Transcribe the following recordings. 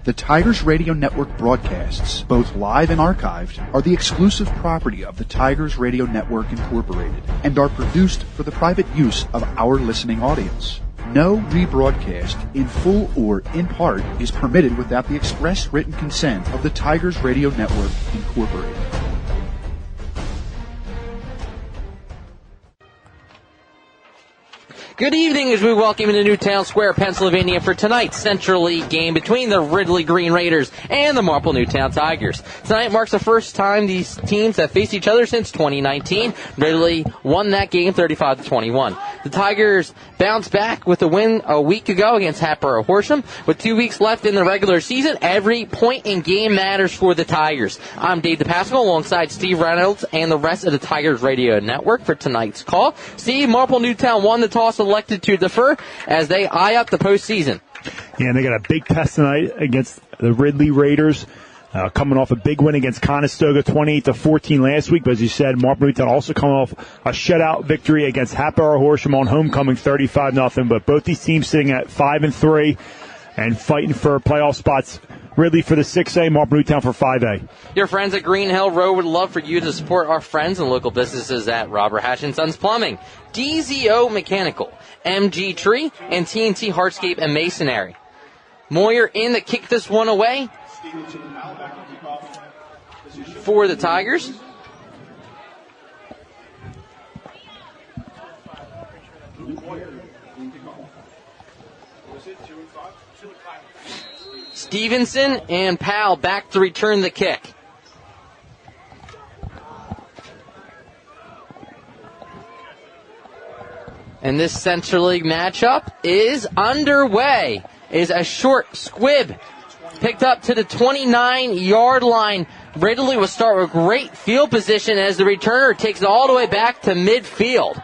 The Tigers Radio Network broadcasts, both live and archived, are the exclusive property of the Tigers Radio Network Incorporated and are produced for the private use of our listening audience. No rebroadcast, in full or in part, is permitted without the express written consent of the Tigers Radio Network Incorporated. Good evening as we welcome you to Newtown Square, Pennsylvania for tonight's Central League game between the Ridley Green Raiders and the Marple Newtown Tigers. Tonight marks the first time these teams have faced each other since 2019. Ridley won that game 35-21. The Tigers bounced back with a win a week ago against Hatboro Horsham. With 2 weeks left in the regular season, every point in game matters for the Tigers. I'm Dave DePascal alongside Steve Reynolds and the rest of the Tigers Radio Network for tonight's call. Steve, Marple Newtown won the toss, elected to defer as they eye up the postseason. Yeah, and they got a big test tonight against the Ridley Raiders, coming off a big win against Conestoga 28-14 last week. But as you said, Marple Newtown also coming off a shutout victory against Hatboro Horsham on homecoming 35-0. But both these teams sitting at 5-3 and fighting for playoff spots. Ridley for the 6A, Marple Newtown for 5A. Your friends at Green Hill Road would love for you to support our friends and local businesses at Robert Hatch & Sons Plumbing, DZO Mechanical, MG Tree, and TNT Hardscape and Masonry. Moyer in to kick this one away for the Tigers. Stevenson and Powell back to return the kick. And this Central League matchup is underway. Is a short squib picked up to the 29-yard line. Ridley will start with great field position as the returner takes it all the way back to midfield.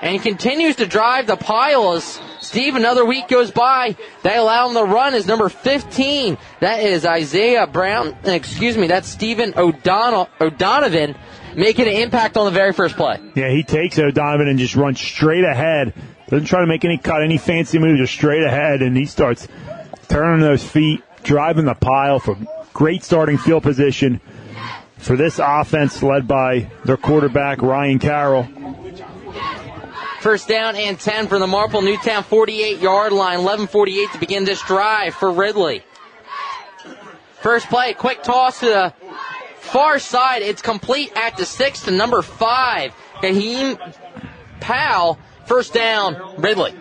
And continues to drive the pile as Steve, another week goes by. They allow him to run as number 15. That is Isaiah Brown. That's Stephen O'Donovan making an impact on the very first play. Yeah, he takes O'Donovan and just runs straight ahead. Doesn't try to make any cut, any fancy move, just straight ahead. And he starts turning those feet, driving the pile for great starting field position for this offense led by their quarterback, Ryan Carroll. First down and 10 from the Marple Newtown 48-yard line. 11:48 to begin this drive for Ridley. First play, quick toss to the far side. It's complete at the 6 to number 5. Kaheem Powell. First down, Ridley.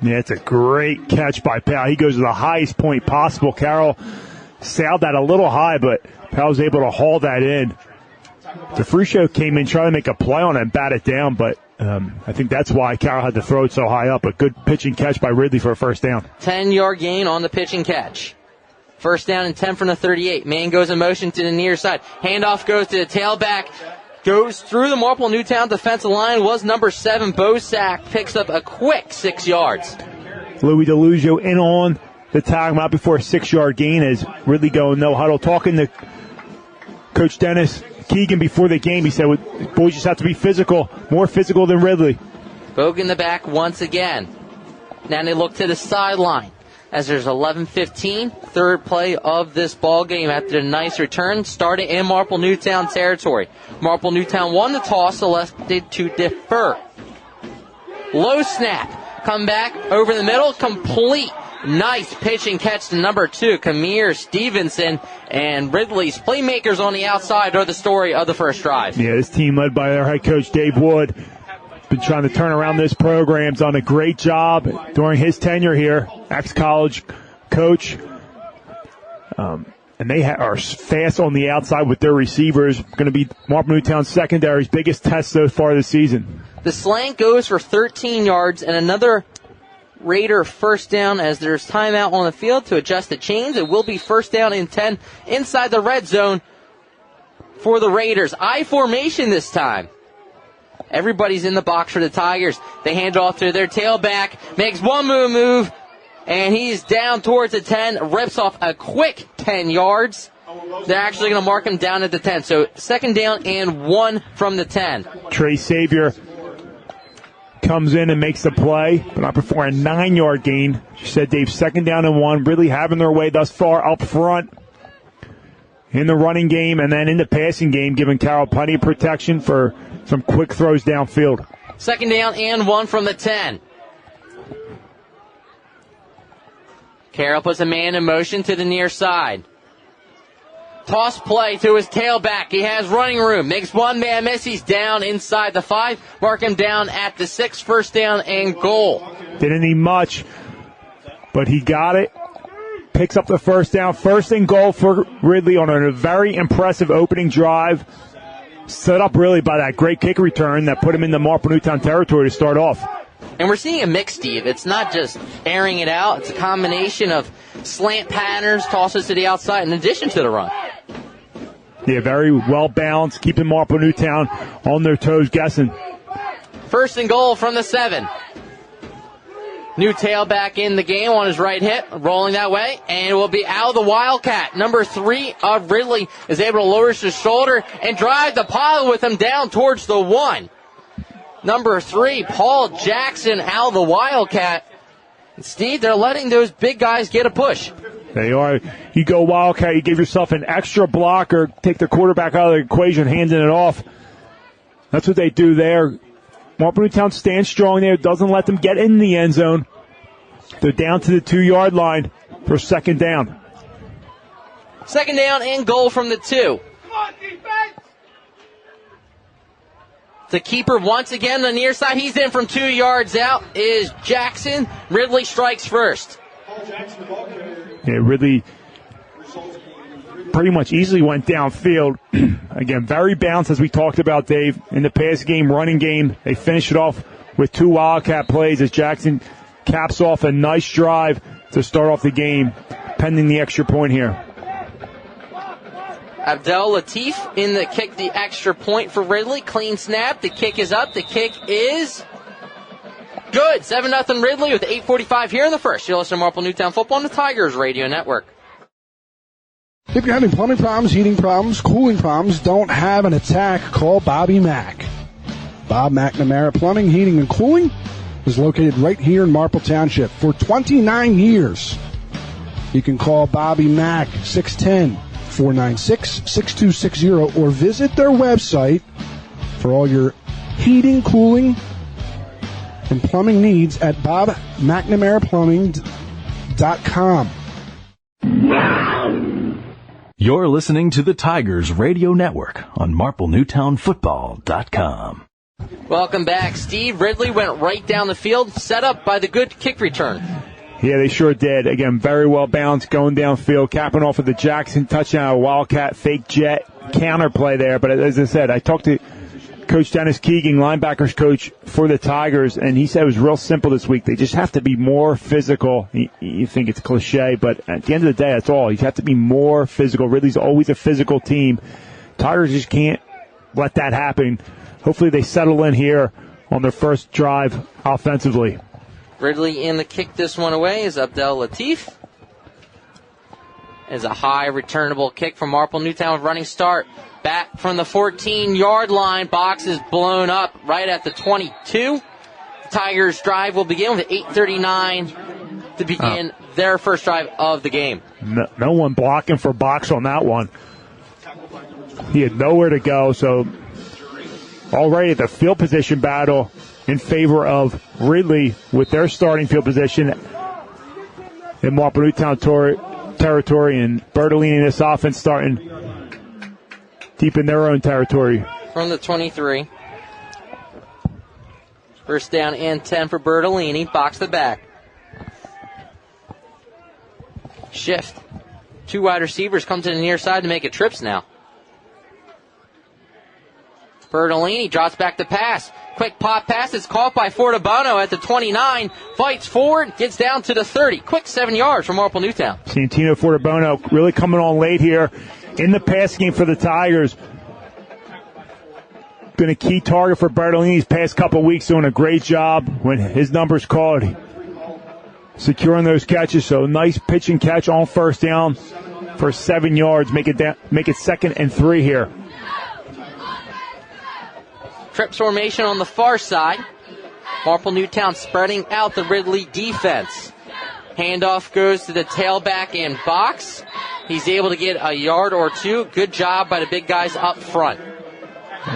Yeah, it's a great catch by Powell. He goes to the highest point possible. Carroll sailed that a little high, but Powell's able to haul that in. DeFruscio came in trying to make a play on it and bat it down, but I think that's why Carroll had to throw it so high up. A good pitch and catch by Ridley for a first down. 10-yard gain on the pitch and catch. First down and 10 from the 38. Man goes in motion to the near side. Handoff goes to the tailback. Goes through the Marple Newtown defensive line. Was number 7, Bosack. Picks up a quick 6 yards. Louis DeLuzio in on the timeout before a 6-yard gain as Ridley going no huddle. Talking to Coach Dennis Keegan before the game, he said, boys just have to be physical, more physical than Ridley. Bogue in the back once again. Now they look to the sideline as there's 11:15, third play of this ball game after a nice return, starting in Marple Newtown territory. Marple Newtown won the toss, elected to defer. Low snap, come back over the middle, complete. Nice pitch and catch to number 2, Kamir Stevenson, and Ridley's playmakers on the outside are the story of the first drive. Yeah, this team led by their head coach, Dave Wood, been trying to turn around this program. Done a great job during his tenure here, ex-college coach. And they are fast on the outside with their receivers. Going to be Marple Newtown secondary's biggest test so far this season. The slant goes for 13 yards and another Raider first down as there's timeout on the field to adjust the chains. It will be first down and 10 inside the red zone for the Raiders. I formation this time. Everybody's in the box for the Tigers. They hand off to their tailback, makes one move, and he's down towards the 10, rips off a quick 10 yards. They're actually going to mark him down at the 10. So second down and 1 from the 10. Trey Savior comes in and makes the play, but not before a 9-yard gain. You said, Dave, 2nd down and 1, really having their way thus far up front in the running game and then in the passing game, giving Carroll plenty of protection for some quick throws downfield. 2nd down and 1 from the 10. Carroll puts a man in motion to the near side. Toss play to his tailback. He has running room. Makes one man miss. He's down inside the 5. Mark him down at the 6. 1st down and goal. Didn't need much, but he got it. Picks up the 1st down. 1st and goal for Ridley on a very impressive opening drive. Set up really by that great kick return that put him in the Marple Newtown territory to start off. And we're seeing a mix, Steve. It's not just airing it out. It's a combination of slant patterns, tosses to the outside, in addition to the run. Yeah, very well balanced, keeping Marple Newtown on their toes, guessing. 1st and goal from the 7. New tailback in the game on his right hip, rolling that way, and it will be out of the Wildcat. Number 3 of Ridley is able to lower his shoulder and drive the pile with him down towards the 1. Number 3, Paul Jackson, out of the Wildcat. And Steve, they're letting those big guys get a push. They are. You go Wildcat, you give yourself an extra blocker, take the quarterback out of the equation, handing it off. That's what they do there. Marple Newtown stands strong there, doesn't let them get in the end zone. They're down to the 2-yard line for 2nd down. 2nd down and goal from the 2. The keeper once again on the near side. He's in from 2 yards out is Jackson. Ridley strikes first. Yeah, Ridley pretty much easily went downfield. Again, very balanced as we talked about, Dave. In the pass game, running game, they finish it off with 2 Wildcat plays as Jackson caps off a nice drive to start off the game, pending the extra point here. Abdel Latif in the kick, the extra point for Ridley. Clean snap. The kick is up. The kick is good. 7-0 Ridley with 8:45 here in the first. You're listening to Marple Newtown Football on the Tigers Radio Network. If you're having plumbing problems, heating problems, cooling problems, don't have an attack, call Bobby Mack. Bob McNamara Plumbing, Heating, and Cooling is located right here in Marple Township for 29 years. You can call Bobby Mack, 610-496-6260, or visit their website for all your heating, cooling, and plumbing needs at bobmcnamaraplumbing.com. You're listening to the Tigers Radio Network on MarpleNewtownFootball.com. Welcome back. Steve, Ridley went right down the field, set up by the good kick return. Yeah, they sure did. Again, very well balanced, going downfield, capping off with the Jackson touchdown, a Wildcat fake jet counter play there. But as I said, I talked to Coach Dennis Keegan, linebackers coach for the Tigers, and he said it was real simple this week. They just have to be more physical. You think it's cliche, but at the end of the day, that's all. You have to be more physical. Ridley's always a physical team. Tigers just can't let that happen. Hopefully they settle in here on their first drive offensively. Ridley in the kick this one away is Abdel Latif. Is a high returnable kick from Marple Newtown with running start. Back from the 14-yard line. Box is blown up right at the 22. The Tigers' drive will begin with 8:39 to begin their first drive of the game. No one blocking for Box on that one. He had nowhere to go, so already the field position battle in favor of Ridley with their starting field position in Marple Newtown territory, and Bertolini, this offense starting deep in their own territory. From the 23. First down and 10 for Bertolini. Box the back. Shift. 2 wide receivers come to the near side to make it trips now. Bertolini drops back the pass. Quick pop pass. It's caught by Fortabono at the 29. Fights forward. Gets down to the 30. Quick 7 yards from Marple Newtown. Santino Fortabono really coming on late here in the pass game for the Tigers. Been a key target for Bertolini these past couple weeks, doing a great job when his number's called, securing those catches. So nice pitch and catch on first down for 7 yards. Make it 2nd and 3 here. Trips formation on the far side. Marple Newtown spreading out the Ridley defense. Handoff goes to the tailback and box. He's able to get a yard or two. Good job by the big guys up front.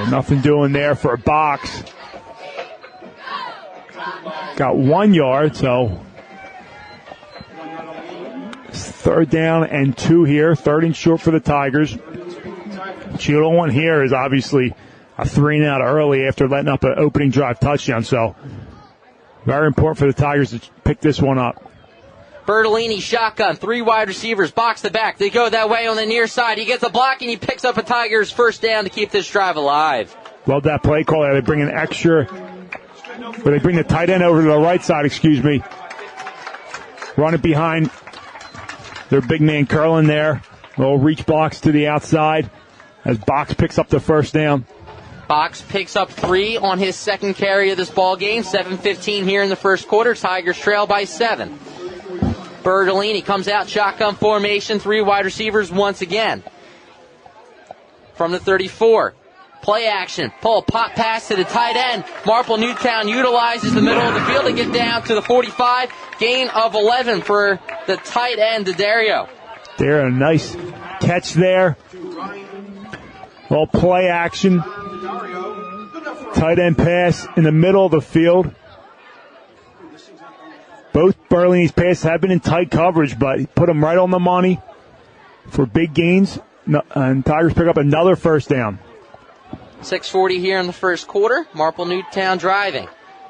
Nothing doing there for a box. Got 1 yard, so third down and 2 here. Third and short for the Tigers. Cheadle one here is obviously a 3-and-out early after letting up an opening drive touchdown. So very important for the Tigers to pick this one up. Bertolini shotgun, 3 wide receivers, box to back. They go that way on the near side. He gets a block and he picks up a Tigers first down to keep this drive alive. Love that play call. They bring an extra, but they bring the tight end over to the right side, Run it behind their big man Curlin there. Little reach blocks to the outside as Box picks up the first down. Box picks up 3 on his second carry of this ball game. 7:15 here in the first quarter. Tigers trail by 7. Bertolini comes out, shotgun formation, 3 wide receivers once again. From the 34. Play action, pull, pop pass to the tight end. Marple Newtown utilizes the middle of the field to get down to the 45. Gain of 11 for the tight end, Dario. There, a nice catch there. Little play action. Tight end pass in the middle of the field. Both Bertolini's passes have been in tight coverage, but he put them right on the money for big gains. And Tigers pick up another first down. 6:40 here in the first quarter. Marple Newtown driving.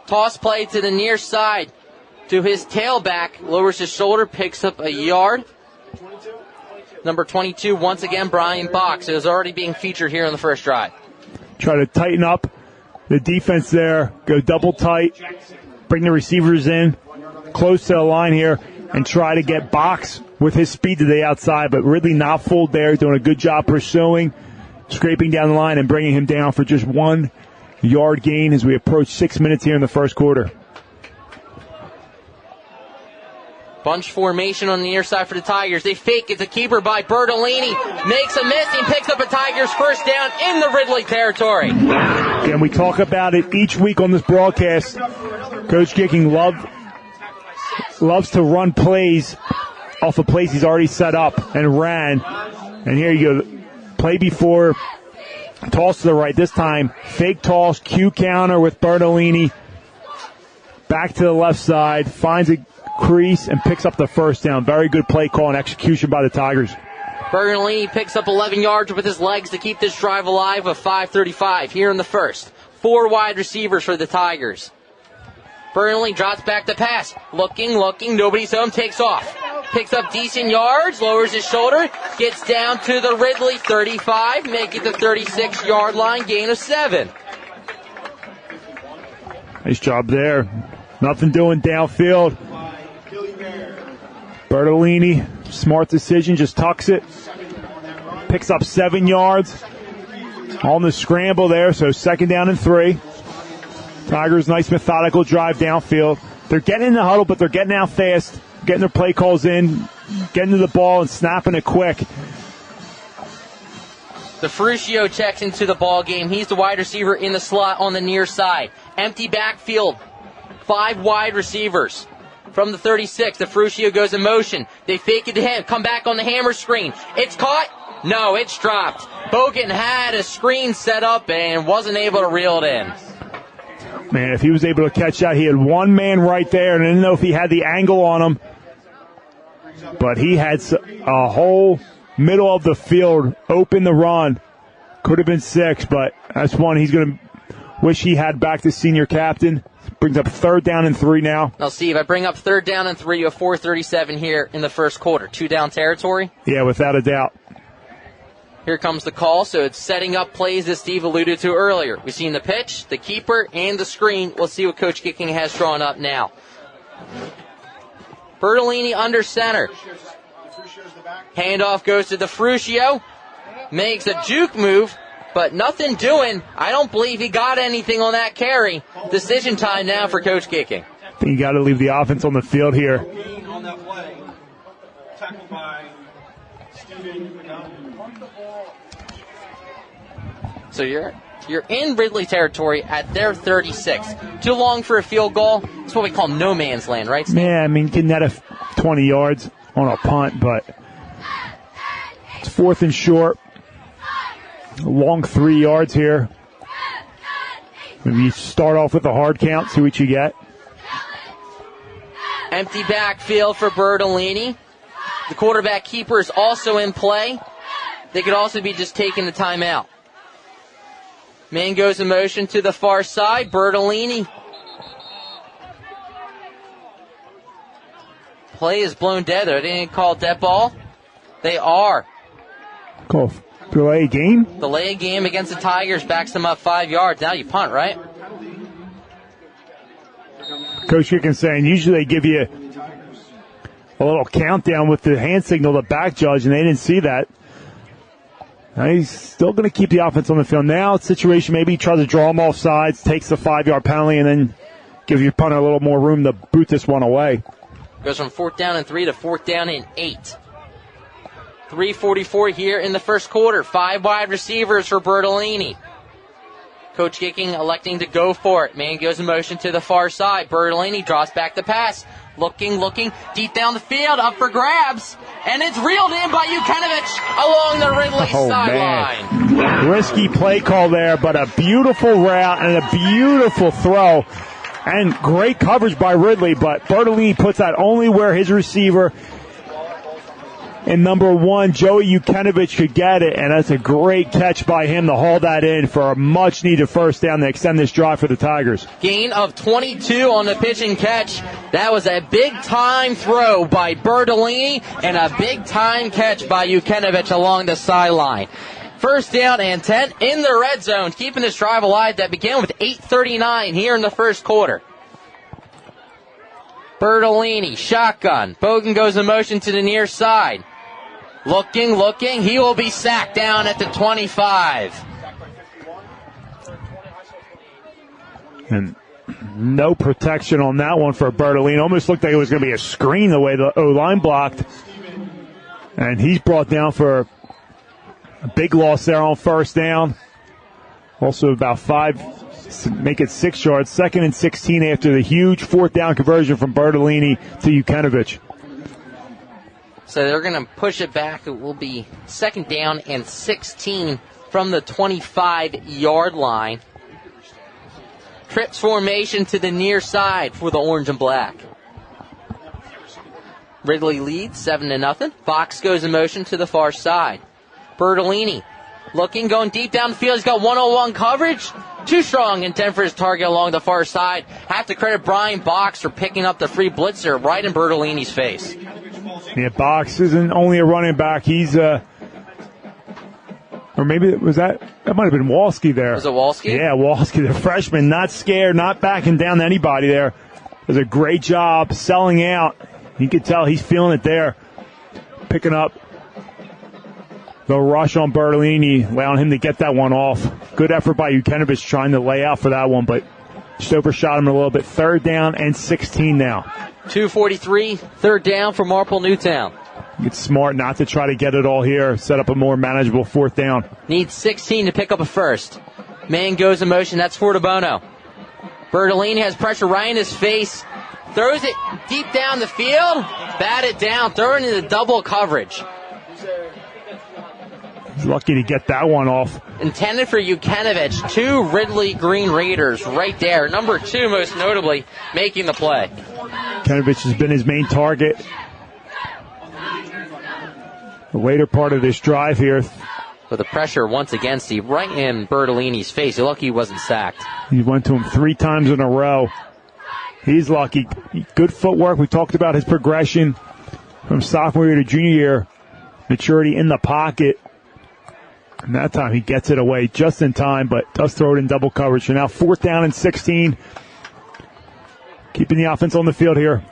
Toss play to the near side to his tailback. Lowers his shoulder, picks up a yard. Number 22, once again, Brian Box, is already being featured here in the first drive. Try to tighten up the defense there. Go double tight. Bring the receivers in close to the line here and try to get Box with his speed to the outside. But Ridley not fooled there, doing a good job pursuing, scraping down the line and bringing him down for just 1 yard gain as we approach 6 minutes here in the first quarter. Bunch formation on the near side for the Tigers. They fake. It's a keeper by Bertolini. Makes a miss and picks up a Tigers first down in the Ridley territory. And we talk about it each week on this broadcast. Coach Gicking loves to run plays off of plays he's already set up and ran. And here you go. Play before, toss to the right. This time, fake toss, Q counter with Bertolini. Back to the left side, finds a crease and picks up the first down. Very good play call and execution by the Tigers. Bertolini picks up 11 yards with his legs to keep this drive alive with 5:35 here in the first. 4 wide receivers for the Tigers. Bertolini drops back to pass. Looking, nobody's home, takes off. Picks up decent yards, lowers his shoulder, gets down to the Ridley 35, make it the 36-yard line, gain of 7. Nice job there. Nothing doing downfield. Bertolini, smart decision, just tucks it. Picks up 7 yards on the scramble there, so second down and 3. Tigers, nice methodical drive downfield. They're getting in the huddle, but they're getting out fast, getting their play calls in, getting to the ball and snapping it quick. DeFrucio checks into the ball game. He's the wide receiver in the slot on the near side. Empty backfield. 5 wide receivers. From the 36, DeFrucio goes in motion. They fake it to him. Come back on the hammer screen. It's caught. No, it's dropped. Bogan had a screen set up and wasn't able to reel it in. Man, if he was able to catch that, he had one man right there, and I didn't know if he had the angle on him. But he had a whole middle of the field open the run. Could have been 6, but that's one he's going to wish he had back to senior captain. Brings up third down and 3 now. Now, Steve, I bring up third down and 3. You have 4:37 here in the first quarter. 2 down territory? Yeah, without a doubt. Here comes the call, so it's setting up plays that Steve alluded to earlier. We've seen the pitch, the keeper, and the screen. We'll see what Coach Gicking has drawn up now. Bertolini under center. Handoff goes to DeFrucio. Makes a juke move, but nothing doing. I don't believe he got anything on that carry. Decision time now for Coach Gicking. I think you got to leave the offense on the field here. On that play, tackled by Steven. So You're in Ridley territory at their 36. Too long for a field goal. It's what we call no man's land, right, Steve? Yeah, I mean, getting that at 20 yards on a punt, but it's 4th and short. A long 3 yards here. Maybe you start off with a hard count, see what you get. Empty backfield for Bertolini. The quarterback keeper is also in play. They could also be just taking the timeout. Man goes in motion to the far side. Bertolini. Play is blown dead. They didn't call dead ball. They are. Call delay game? Delay game against the Tigers. Backs them up 5 yards. Now you punt, right? Coach Hickens saying usually they give you a little countdown with the hand signal to back judge, and they didn't see that. Now he's still going to keep the offense on the field. Now, situation maybe he tries to draw them off sides, takes the 5-yard penalty, and then gives your punter a little more room to boot this one away. Goes from 4th down and 3 to 4th down and 8. 3:44 here in the first quarter. 5 wide receivers for Bertolini. Coach Gicking electing to go for it. Man goes in motion to the far side. Bertolini draws back the pass. Looking, deep down the field, up for grabs. And it's reeled in by Yukenovich along the Ridley sideline. Man. Risky play call there, but a beautiful route and a beautiful throw. And great coverage by Ridley, but Bertolini puts that only where his receiver and number 1, Joey Yukenovich, could get it, and that's a great catch by him to haul that in for a much-needed first down to extend this drive for the Tigers. Gain of 22 on the pitch and catch. That was a big-time throw by Bertolini and a big-time catch by Yukenovich along the sideline. First down and 10 in the red zone, keeping this drive alive that began with 8:39 here in the first quarter. Bertolini, shotgun. Bogan goes in motion to the near side. Looking. He will be sacked down at the 25. And no protection on that one for Bertolini. Almost looked like it was going to be a screen the way the O-line blocked. And he's brought down for a big loss there on first down. Also about 5, make it 6 yards. 2nd and 16 after the huge 4th down conversion from Bertolini to Yukenovich. So they're going to push it back. It will be 2nd down and 16 from the 25-yard line. Trips formation to the near side for the orange and black. Ridley leads 7-0. Fox goes in motion to the far side. Bertolini looking, going deep down the field. He's got 101 coverage. Too strong intent for his target along the far side. Have to credit Brian Box for picking up the free blitzer right in Bertolini's face. Yeah, Box isn't only a running back. He's or maybe was that might have been Walski there. Was it Walski? Yeah, Walski, the freshman, not scared, not backing down to anybody there. Does a great job selling out. You can tell he's feeling it there. Picking up the rush on Bertolini, allowing him to get that one off. Good effort by Yukenovich trying to lay out for that one, but just overshot him a little bit. 3rd down and 16 now. 2:43, 3rd down for Marple Newtown. It's smart not to try to get it all here. Set up a more manageable 4th down. Needs 16 to pick up a first. Man goes in motion. That's for DeBono. Bertolini has pressure right in his face. Throws it deep down the field. Batted down. Throwing into double coverage. He's lucky to get that one off. Intended for Yukenovich. 2 Ridley Green Raiders right there. Number 2, most notably, making the play. Yukenovich has been his main target. The later part of this drive here. With the pressure once again, Steve, right in Bertolini's face. You're lucky he wasn't sacked. He went to him 3 times in a row. He's lucky. Good footwork. We talked about his progression from sophomore year to junior year. Maturity in the pocket. And that time he gets it away just in time, but does throw it in double coverage. So now 4th down and 16. Keeping the offense on the field here.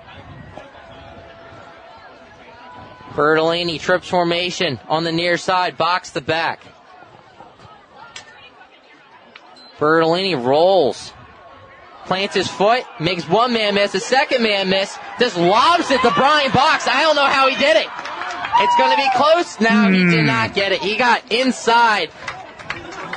Bertolini trips formation on the near side. Box the back. Bertolini rolls. Plants his foot. Makes one man miss. A second man miss. Just lobs it to Brian Box. I don't know how he did it. It's going to be close. Now he did not get it. He got inside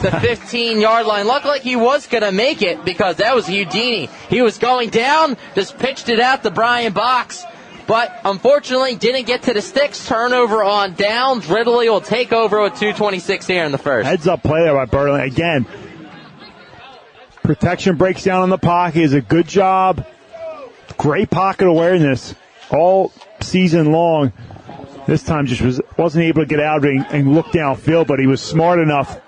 the 15-yard line. Looked like he was going to make it because that was Houdini. He was going down, just pitched it out to Brian Box, but unfortunately didn't get to the sticks. Turnover on downs. Ridley will take over with 2:26 here in the first. Heads-up play there by Burley. Again, protection breaks down on the pocket. Is a good job. Great pocket awareness all season long. This time just wasn't able to get out and look downfield, but he was smart enough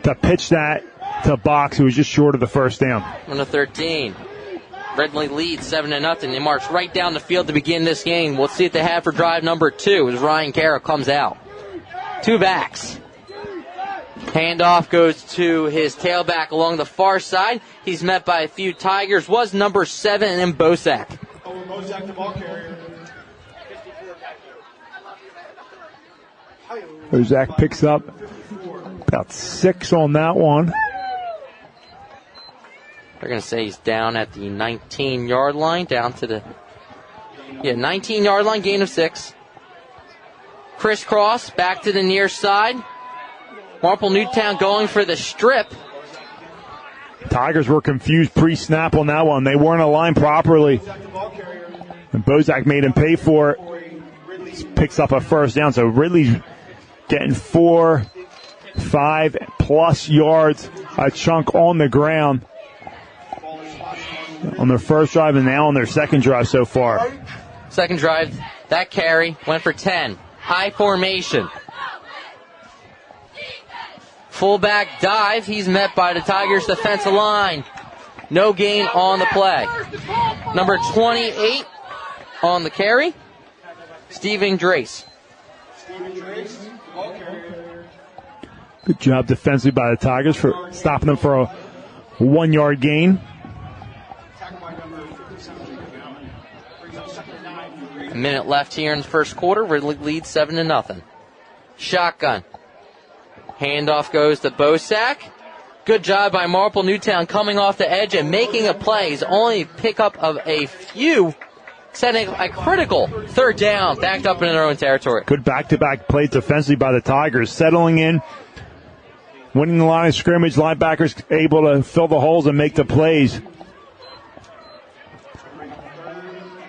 to pitch that to Box, who was just short of the first down. On the 13. Ridley leads 7-0. They march right down the field to begin this game. We'll see what they have for drive number 2 as Ryan Carroll comes out. 2 backs. Handoff goes to his tailback along the far side. He's met by a few Tigers. Was number 7 in Bosak. Bosak, the ball carrier. Bosak picks up about 6 on that one. They're going to say he's down at the 19-yard line, down to the 19-yard line, gain of 6. Crisscross, back to the near side. Marple Newtown going for the strip. Tigers were confused pre-snap on that one. They weren't aligned properly. And Bosak made him pay for it. Picks up a first down. So Ridley's getting 4, 5+ yards, a chunk on the ground on their first drive and now on their second drive so far. Second drive, that carry went for 10. High formation. Fullback dive. He's met by the Tigers defensive line. No gain on the play. Number 28 on the carry, Stephen Drace. Good job defensively by the Tigers for stopping them for a 1-yard gain. A minute left here in the first quarter. Ridley leads 7-0. Shotgun. Handoff goes to Bosak. Good job by Marple Newtown coming off the edge and making a play. His only pickup of a few, setting a critical third down, backed up in their own territory. Good back-to-back plays defensively by the Tigers, settling in, winning the line of scrimmage. Linebackers able to fill the holes and make the plays.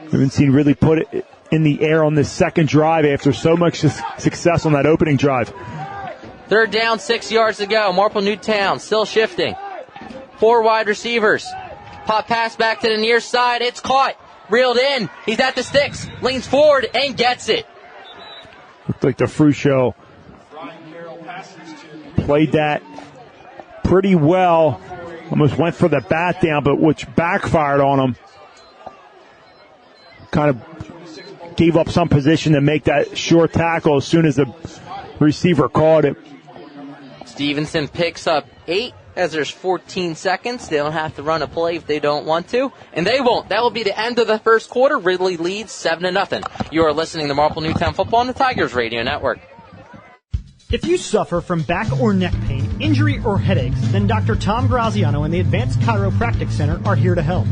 We haven't seen Ridley put it in the air on this second drive after so much success on that opening drive. Third down, 6 yards to go. Marple Newtown still shifting. 4 wide receivers. Pop pass back to the near side. It's caught. Reeled in. He's at the sticks. Leans forward and gets it. Looked like the Fruscio played that pretty well. Almost went for the bat down, but which backfired on him. Kind of gave up some position to make that short tackle as soon as the receiver caught it. Stevenson picks up 8 as there's 14 seconds. They don't have to run a play if they don't want to, and they won't. That will be the end of the first quarter. Ridley leads 7-0. You are listening to Marple Newtown Football on the Tigers Radio Network. If you suffer from back or neck pain, injury, or headaches, then Dr. Tom Graziano and the Advanced Chiropractic Center are here to help.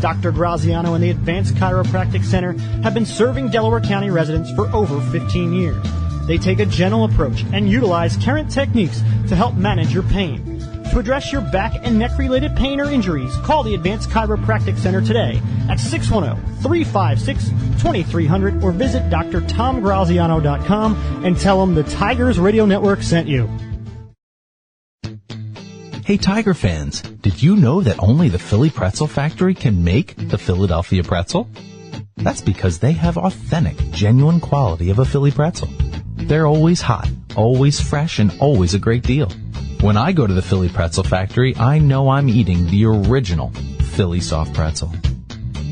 Dr. Graziano and the Advanced Chiropractic Center have been serving Delaware County residents for over 15 years. They take a gentle approach and utilize current techniques to help manage your pain. To address your back and neck-related pain or injuries, call the Advanced Chiropractic Center today at 610-356-2300 or visit drtomgraziano.com and tell them the Tigers Radio Network sent you. Hey Tiger fans, did you know that only the Philly Pretzel Factory can make the Philadelphia pretzel? That's because they have authentic, genuine quality of a Philly pretzel. They're always hot, always fresh, and always a great deal. When I go to the Philly Pretzel Factory, I know I'm eating the original Philly soft pretzel.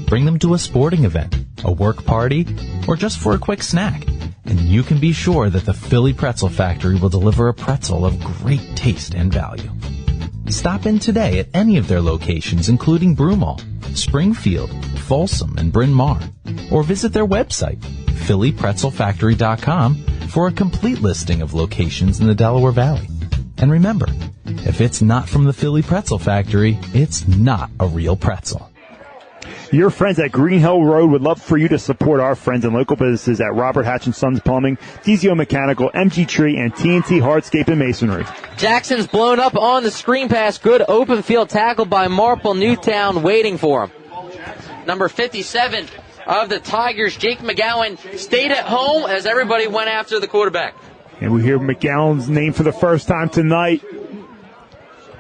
Bring them to a sporting event, a work party, or just for a quick snack, and you can be sure that the Philly Pretzel Factory will deliver a pretzel of great taste and value. Stop in today at any of their locations, including Broomall, Springfield, Folsom, and Bryn Mawr, or visit their website, phillypretzelfactory.com, for a complete listing of locations in the Delaware Valley. And remember, if it's not from the Philly Pretzel Factory, it's not a real pretzel. Your friends at Green Hill Road would love for you to support our friends and local businesses at Robert Hatch & Sons Plumbing, DZO Mechanical, MG Tree, and TNT Hardscape and Masonry. Jackson's blown up on the screen pass. Good open field tackle by Marple Newtown waiting for him. Number 57 of the Tigers, Jake McGowan, stayed at home as everybody went after the quarterback. And we hear McGowan's name for the first time tonight.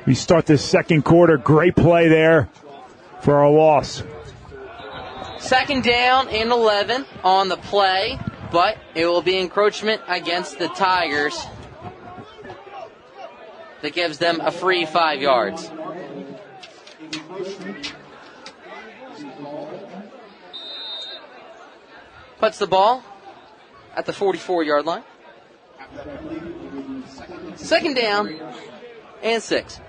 We start this second quarter. Great play there for our loss. Second down and 11 on the play, but it will be encroachment against the Tigers. That gives them a free 5 yards. Puts the ball at the 44-yard line. Second down and 6.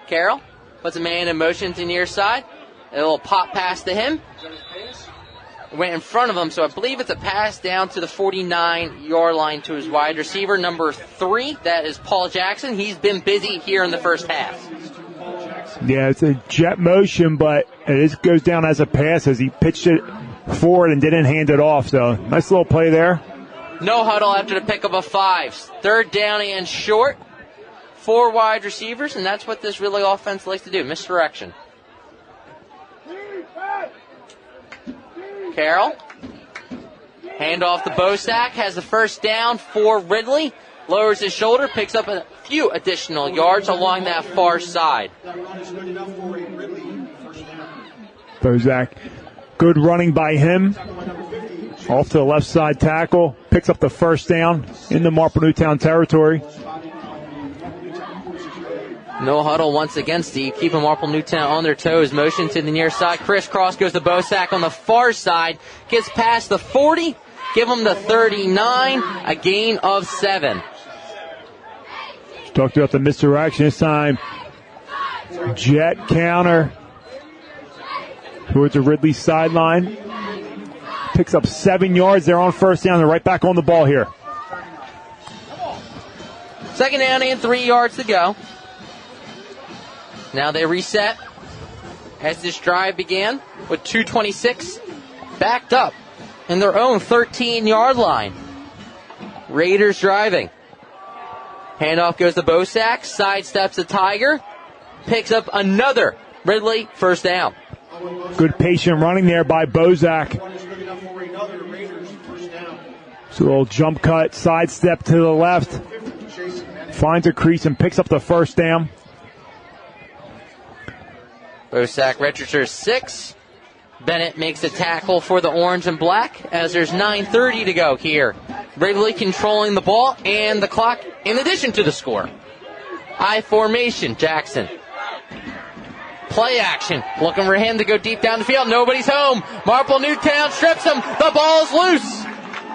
Carroll puts a man in motion to near side. A little pop pass to him. Went in front of him, so I believe it's a pass down to the 49-yard line to his wide receiver, number 3. That is Paul Jackson. He's been busy here in the first half. Yeah, it's a jet motion, but it goes down as a pass as he pitched it forward and didn't hand it off. So nice little play there. No huddle after the pick of a 5. Third down and short. 4 wide receivers, and that's what this really offense likes to do, misdirection. Carroll. Hand off to Bosack, has the first down for Ridley. Lowers his shoulder, picks up a few additional yards along that far side. Bosack, good running by him. Off to the left side tackle, picks up the first down in the Marple Newtown territory. No huddle once again, Steve. Keeping Marple Newtown on their toes. Motion to the near side. Crisscross goes to Bosack on the far side. Gets past the 40. Give him the 39. A gain of 7. Talked about the misdirection this time. Jet counter towards the Ridley sideline. Picks up 7 yards there on first down. They're right back on the ball here. Second down and 3 yards to go. Now they reset as this drive began with 2:26 backed up in their own 13-yard line. Raiders driving. Handoff goes to Bosack, sidesteps the Tiger, picks up another Ridley first down. Good patient running there by Bosack. So a little jump cut, sidestep to the left, finds a crease and picks up the first down. Bosack registers 6. Bennett makes a tackle for the orange and black as there's 9:30 to go here. Ridley controlling the ball and the clock in addition to the score. I formation, Jackson. Play action. Looking for him to go deep down the field. Nobody's home. Marple Newtown strips him. The ball's loose.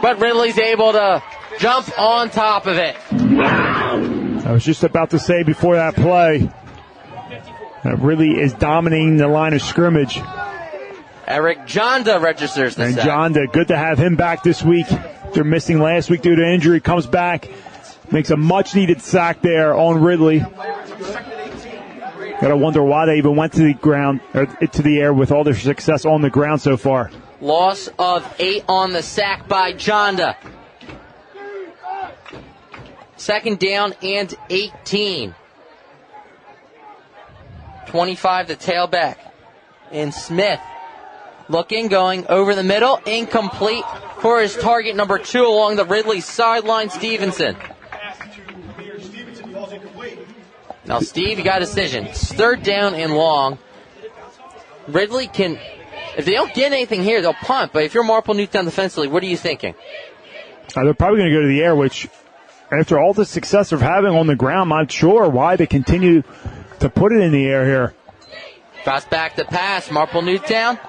But Ridley's able to jump on top of it. I was just about to say before that play, that really is dominating the line of scrimmage. Eric Jonda registers the and sack. Jonda, good to have him back this week. They're missing last week due to injury. Comes back, makes a much-needed sack there on Ridley. Gotta wonder why they even went to the ground, or to the air with all their success on the ground so far. Loss of 8 on the sack by Jonda. Second down and 18. 25 to tailback. And Smith looking, going over the middle. Incomplete for his target, number 2, along the Ridley sideline, Stevenson. Now, Steve, you got a decision. It's third down and long. Ridley can, if they don't get anything here, they'll punt. But if you're Marple Newtown defensively, what are you thinking? They're probably going to go to the air, which, after all the success they're having on the ground, I'm not sure why they continue to put it in the air here. Drops back to pass. Marple Newtown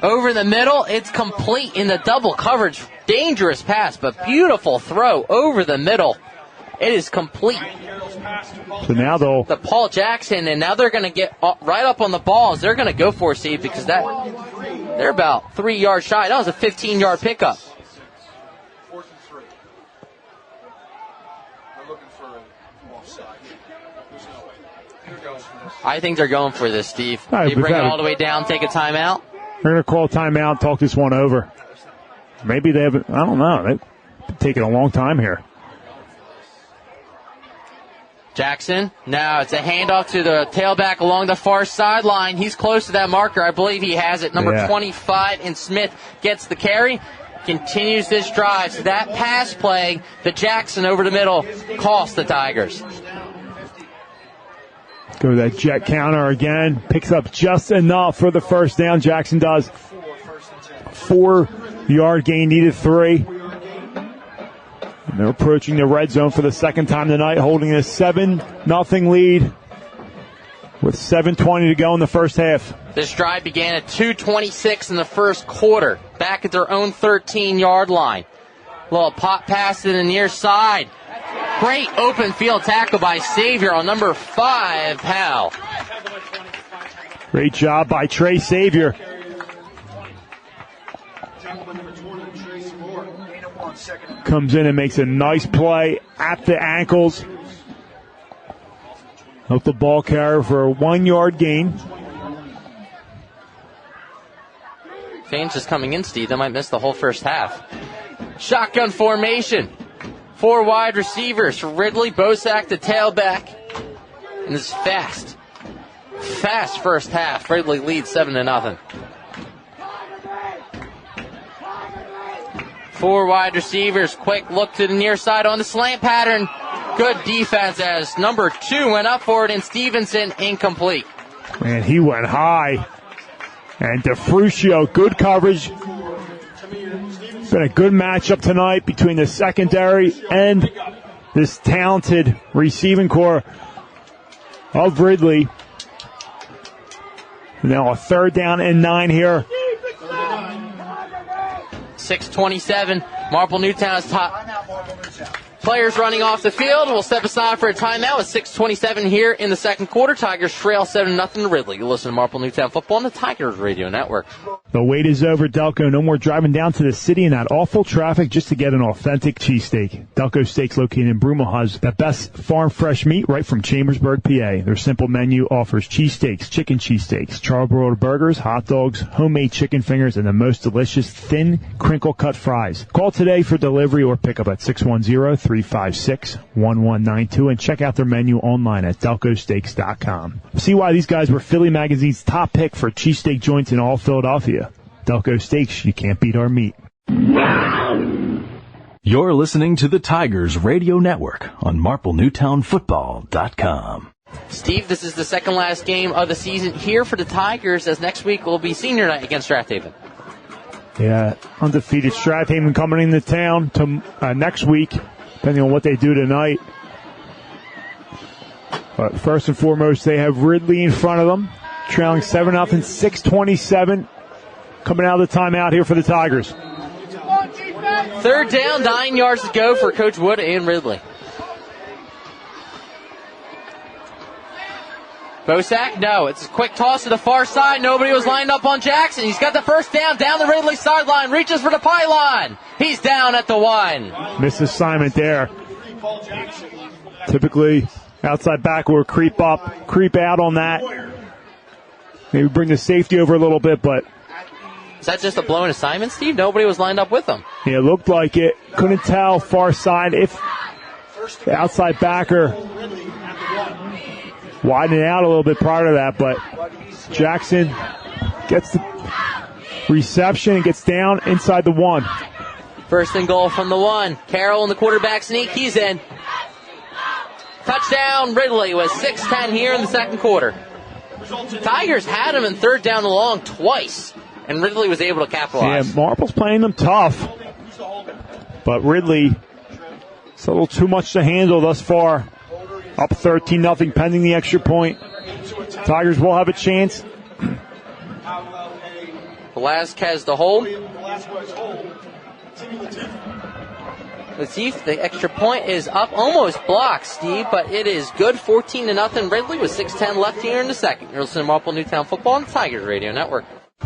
over the middle. It's complete in the double coverage. Dangerous pass, but beautiful throw over the middle. It is complete. So now the Paul Jackson, and now they're going to get right up on the balls. They're going to go for it, Steve, because they're about 3 yards shy. That was a 15-yard pickup. 4th and 3. They're looking for an offside. There's no way. Here goes from this. I think they're going for this, Steve. All right, They bring it all the way down, take a timeout. They're going to call a timeout, talk this one over. Maybe they haven't, I don't know. They've taken a long time here. Jackson, now it's a handoff to the tailback along the far sideline. He's close to that marker. I believe he has it. Number 25, and Smith gets the carry. Continues this drive. So that pass play, the Jackson over the middle, cost the Tigers. Go to that jet counter again. Picks up just enough for the first down. Jackson does. 4-yard gain, needed 3. And they're approaching the red zone for the second time tonight, holding a 7-0 lead with 7:20 to go in the first half. This drive began at 2:26 in the first quarter, back at their own 13-yard line. Little pop pass to the near side. Great open field tackle by Xavier on number 5, Powell. Great job by Trey Xavier. Comes in and makes a nice play at the ankles of the ball carrier for a 1-yard gain. Change is coming in, Steve. They might miss the whole first half. Shotgun formation. 4 wide receivers. Ridley, Bosak, the tailback. And this is fast. Fast first half. Ridley leads 7-0. 4 wide receivers. Quick look to the near side on the slant pattern. Good defense as number 2 went up for it, and Stevenson incomplete. Man, he went high. And DeFrucio, good coverage. It's been a good matchup tonight between the secondary and this talented receiving core of Ridley. Now a 3rd down and 9 here. 6:27. Marple Newtown's top. Players running off the field. We'll step aside for a timeout with 6:27 here in the second quarter. Tigers trail 7-0 to Ridley. You listen to Marple Newtown football on the Tigers Radio Network. The wait is over, Delco. No more driving down to the city in that awful traffic just to get an authentic cheesesteak. Delco Steaks, located in Broomall, has the best farm fresh meat right from Chambersburg, PA. Their simple menu offers cheesesteaks, chicken cheesesteaks, charbroiled burgers, hot dogs, homemade chicken fingers, and the most delicious thin crinkle-cut fries. Call today for delivery or pickup at 610-356-1192 and check out their menu online at delcosteaks.com. See why these guys were Philly Magazine's top pick for cheesesteak joints in all Philadelphia. Delco Steaks, you can't beat our meat. You're listening to the Tigers Radio Network on MarpleNewtownFootball.com. Steve, this is the second last game of the season here for the Tigers, as next week will be senior night against Strathaven. Yeah, undefeated Strathaven coming into town to next week, depending on what they do tonight. But first and foremost, they have Ridley in front of them, trailing 7-0, 6:27. Coming out of the timeout here for the Tigers. 3rd down, 9 yards to go for Coach Wood and Ridley. Bosak, no. It's a quick toss to the far side. Nobody was lined up on Jackson. He's got the first down the Ridley sideline. Reaches for the pylon. He's down at the 1. Missed assignment there. Typically, outside back will creep up, creep out on that. Maybe bring the safety over a little bit, but... Is that just a blown assignment, Steve? Nobody was lined up with him. Yeah, it looked like it. Couldn't tell far side if the outside backer widened out a little bit prior to that, but Jackson gets the reception and gets down inside the 1. 1st and goal from the 1. Carroll in the quarterback sneak. He's in. Touchdown, Ridley with 6:10 here in the second quarter. Tigers had him in 3rd down and long twice, and Ridley was able to capitalize. Yeah, Marple's playing them tough, but Ridley, it's a little too much to handle thus far. Up 13-0 pending the extra point. Tigers will have a chance. Velazquez the hold. Let's see if the extra point is up. Almost blocked, Steve, but it is good. 14-0 Ridley with 6:10 left here in the second. You're listening to Marple Newtown Football on the Tigers Radio Network.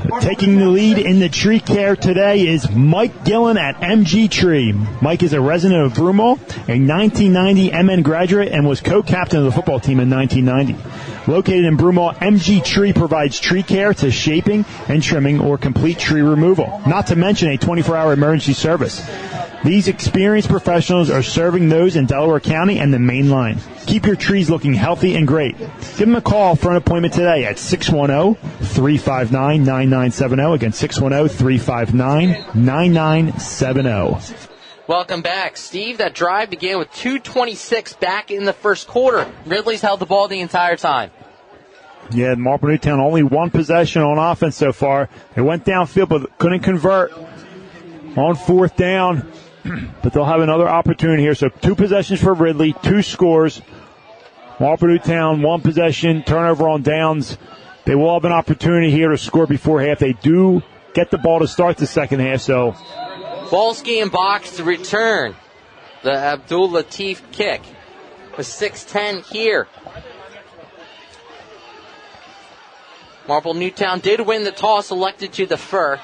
But taking the lead in the tree care today is Mike Gillen at MG Tree. Mike is a resident of Broomall, a 1990 MN graduate, and was co-captain of the football team in 1990. Located in Broomall, MG Tree provides tree care to shaping and trimming or complete tree removal, not to mention a 24-hour emergency service. These experienced professionals are serving those in Delaware County and the Main Line. Keep your trees looking healthy and great. Give them a call for an appointment today at 610-359-9970. Again, 610-359-9970. Welcome back. Steve, that drive began with 2:26 back in the first quarter. Ridley's held the ball the entire time. Yeah, Marple Newtown only one possession on offense so far. They went downfield but couldn't convert on fourth down. But they'll have another opportunity here. So 2 possessions for Ridley, 2 scores. Marple Newtown, 1 possession, turnover on downs. They will have an opportunity here to score before half. They do get the ball to start the second half. So Volsky and Box to return. The Abdul Latif kick with 6:10 here. Marple Newtown did win the toss, elected to defer.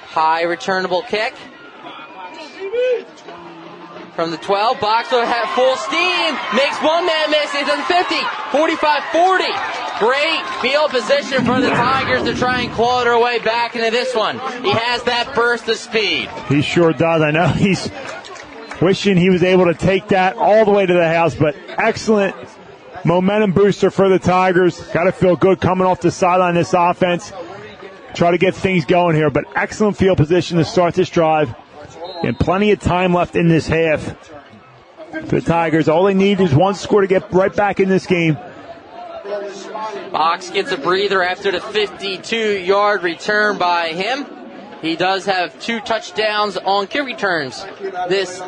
High returnable kick. From the 12, Box will have full steam. Makes one man miss. He's at the 50, 45-40. Great field position for the Tigers to try and claw their way back into this one. He has that burst of speed. He sure does. I know he's wishing he was able to take that all the way to the house, but excellent momentum booster for the Tigers. Got to feel good coming off the sideline this offense. Try to get things going here, but excellent field position to start this drive. And plenty of time left in this half for the Tigers. All they need is one score to get right back in this game. Box gets a breather after the 52-yard return by him. He does have 2 touchdowns on kick returns. This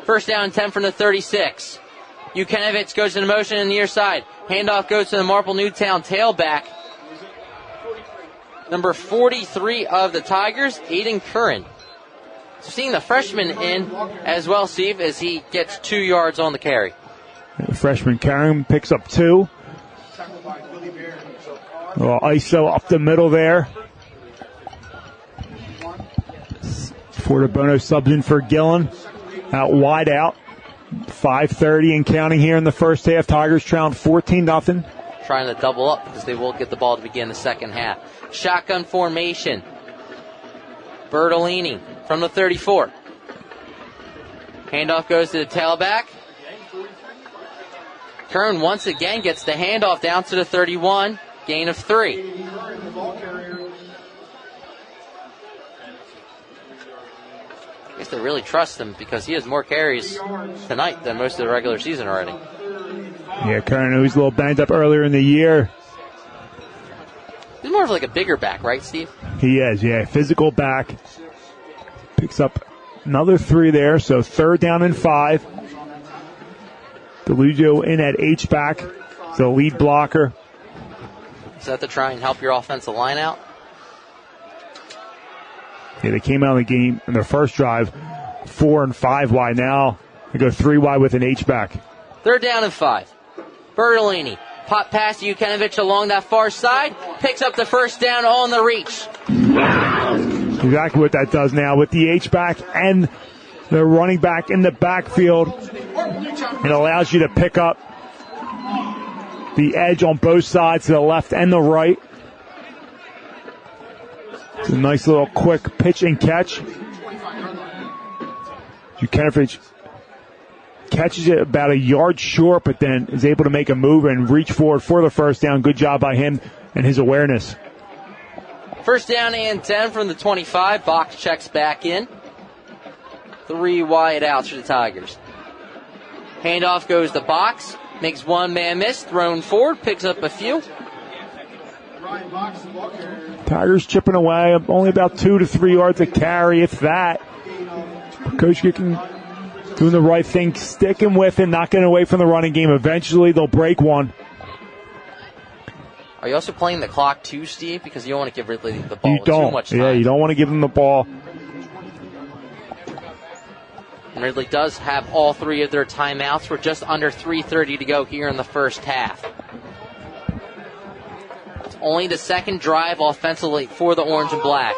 first down and 10 from the 36. Jukanovich goes in motion on the near side. Handoff goes to the Marple Newtown tailback. Number 43 of the Tigers, Aiden Curran. So seeing the freshman in as well, Steve, as he gets 2 yards on the carry. The freshman Curran picks up 2. ISO up the middle there. For the Bono subs in for Gillen. Out wide out. 5:30 and counting here in the first half. Tigers trailing 14-0. Trying to double up because they will get the ball to begin the second half. Shotgun formation. Bertolini from the 34. Handoff goes to the tailback. Kern once again gets the handoff down to the 31. Gain of 3. I guess they really trust him because he has more carries tonight than most of the regular season already. Yeah, Kern, who's a little banged up earlier in the year. He's more of like a bigger back, right, Steve? He is, yeah. Physical back. Picks up another 3 there, so 3rd down and 5. DeLugio in at H-back, the lead blocker. Is that to try and help your offensive line out? Yeah, they came out of the game in their first drive 4 and 5 wide. Now they go 3 wide with an H-back. 3rd down and 5. Bertolini. Pop pass to Jukanovich along that far side. Picks up the first down on the reach. Exactly what that does now with the H-back and the running back in the backfield. It allows you to pick up the edge on both sides, to the left and the right. It's a nice little quick pitch and catch. Jukanovich catches it about a yard short, but then is able to make a move and reach forward for the first down. Good job by him and his awareness. 1st down and 10 from the 25. Box checks back in. 3 wide outs for the Tigers. Handoff goes to Box. Makes one man miss. Thrown forward. Picks up a few. Tigers chipping away. Only about 2 to 3 yards a carry, if that. Coach Gicken doing the right thing, sticking with it, not getting away from the running game. Eventually, they'll break one. Are you also playing the clock too, Steve? Because you don't want to give Ridley the ball with too much time. Yeah, you don't want to give him the ball. And Ridley does have all 3 of their timeouts. We're just under 3:30 to go here in the first half. only the second drive offensively for the orange and black.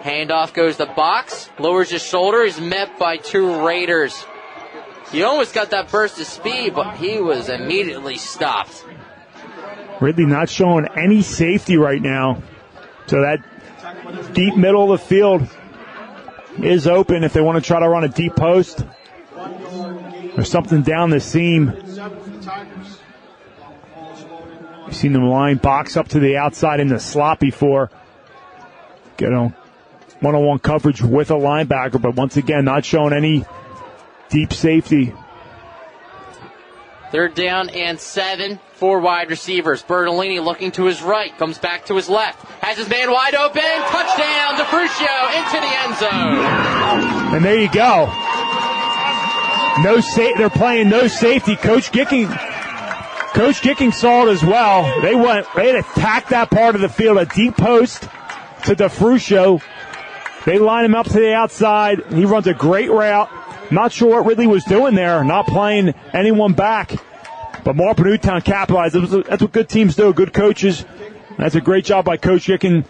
Handoff goes to Box, lowers his shoulder, is met by two Raiders. He almost got that burst of speed, but he was immediately stopped. Ridley not showing any safety right now. So that deep middle of the field is open if they want to try to run a deep post or something down the seam. You've seen them line Box up to the outside in the slot before. Get on one-on-one coverage with a linebacker, but once again, not showing any deep safety. 3rd down and 7, 4 wide receivers. Bertolini looking to his right, comes back to his left, has his man wide open, touchdown, DeFrucio into the end zone. And there you go. They're playing no safety. Coach Gicking saw it as well. They had attacked that part of the field, a deep post to DeFrucio. They line him up to the outside. He runs a great route. Not sure what Ridley was doing there, not playing anyone back. But Marple Newtown capitalized. That's what good teams do, good coaches. That's a great job by Coach Gicking.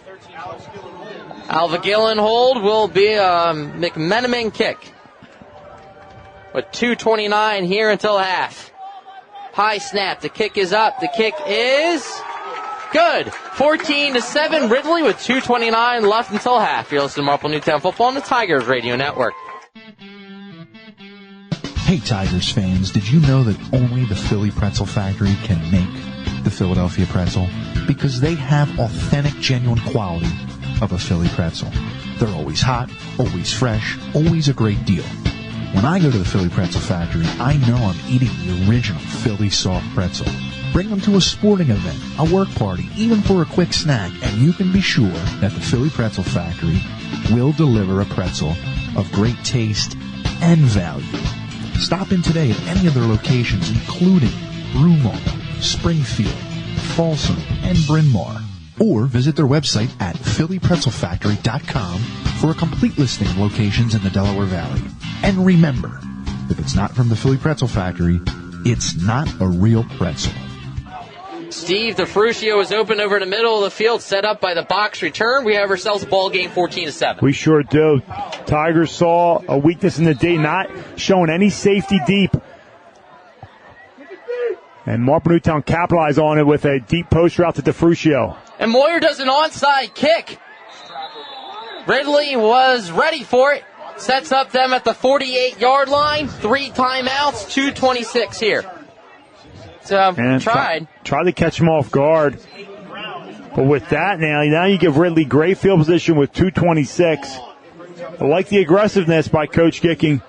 Alva Gillen hold will be a McMenamin kick. With 2:29 here until half. High snap. The kick is up. The kick is good. 14-7. Ridley with 2:29 left until half. You're listening to Marple Newtown Football on the Tigers Radio Network. Hey Tigers fans, did you know that only the Philly Pretzel Factory can make the Philadelphia pretzel? Because they have authentic, genuine quality of a Philly pretzel. They're always hot, always fresh, always a great deal. When I go to the Philly Pretzel Factory, I know I'm eating the original Philly soft pretzel. Bring them to a sporting event, a work party, even for a quick snack, and you can be sure that the Philly Pretzel Factory will deliver a pretzel of great taste and value. Stop in today at any of their locations, including Broomall, Springfield, Folsom, and Bryn Mawr. Or visit their website at phillypretzelfactory.com for a complete listing of locations in the Delaware Valley. And remember, if it's not from the Philly Pretzel Factory, it's not a real pretzel. Steve DeFrucio is open over the middle of the field, set up by the box return. We have ourselves a ball game 14-7. We sure do. Tigers saw a weakness in the D, not showing any safety deep. And Marple Newtown capitalized on it with a deep post route to DeFrucio. And Moyer does an onside kick. Ridley was ready for it. Sets up them at the 48-yard line. 3 timeouts, 2:26 here. So, tried to catch him off guard. But with that now you give Ridley great field position with 2:26. I like the aggressiveness by Coach Gicking.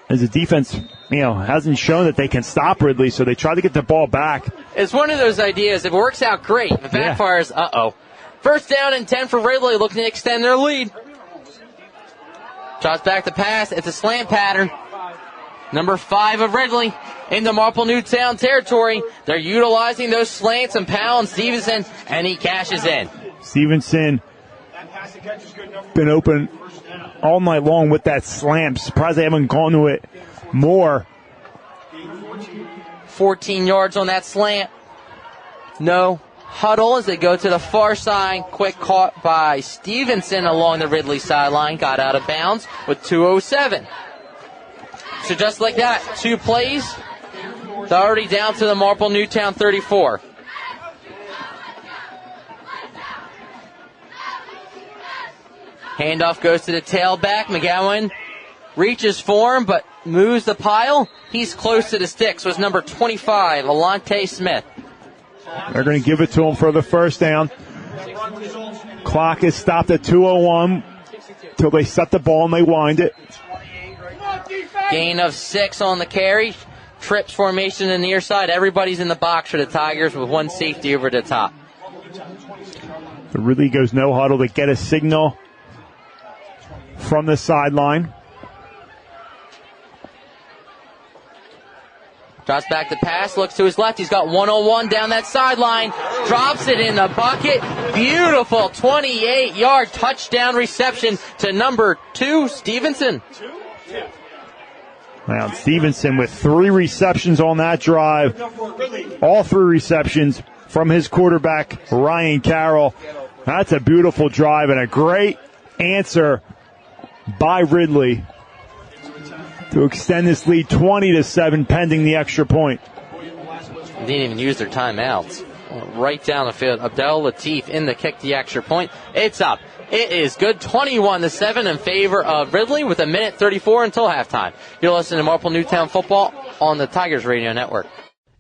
As the defense, hasn't shown that they can stop Ridley, so they try to get the ball back. It's one of those ideas. If it works out, great. If it backfires, uh-oh. 1st down and 10 for Ridley, looking to extend their lead. Drops back to pass. It's a slant pattern. Number 5 of Ridley into Marple Newtown territory. They're utilizing those slants and Powell and Stevenson, and he cashes in. Stevenson been open all night long with that slant. Surprised they haven't gone to it more. 14 yards on that slant. No huddle as they go to the far side. Quick caught by Stevenson along the Ridley sideline. Got out of bounds with 2:07. So just like that, 2 plays. They're already down to the Marple Newtown 34. Handoff goes to the tailback. McGowan reaches for him, but moves the pile. He's close to the sticks. Was number 25, Alante Smith. They're going to give it to him for the 1st down. Clock is stopped at 2:01 till they set the ball and they wind it. Gain of 6 on the carry. Trips formation in the near side. Everybody's in the box for the Tigers with 1 safety over the top. It really goes no huddle to get a signal from the sideline. Drops back the pass, looks to his left. He's got 1-on-1 down that sideline. Drops it in the bucket. Beautiful 28-yard touchdown reception to number 2, Stevenson. Now Stevenson with 3 receptions on that drive. All 3 receptions from his quarterback, Ryan Carroll. That's a beautiful drive and a great answer by Ridley to extend this lead 20-7 pending the extra point. They didn't even use their timeouts. Right down the field. Abdel Latif in the kick, the extra point. It's up. It is good. 21-7 in favor of Ridley with 1:34 until halftime. You're listening to Marple Newtown football on the Tigers Radio Network.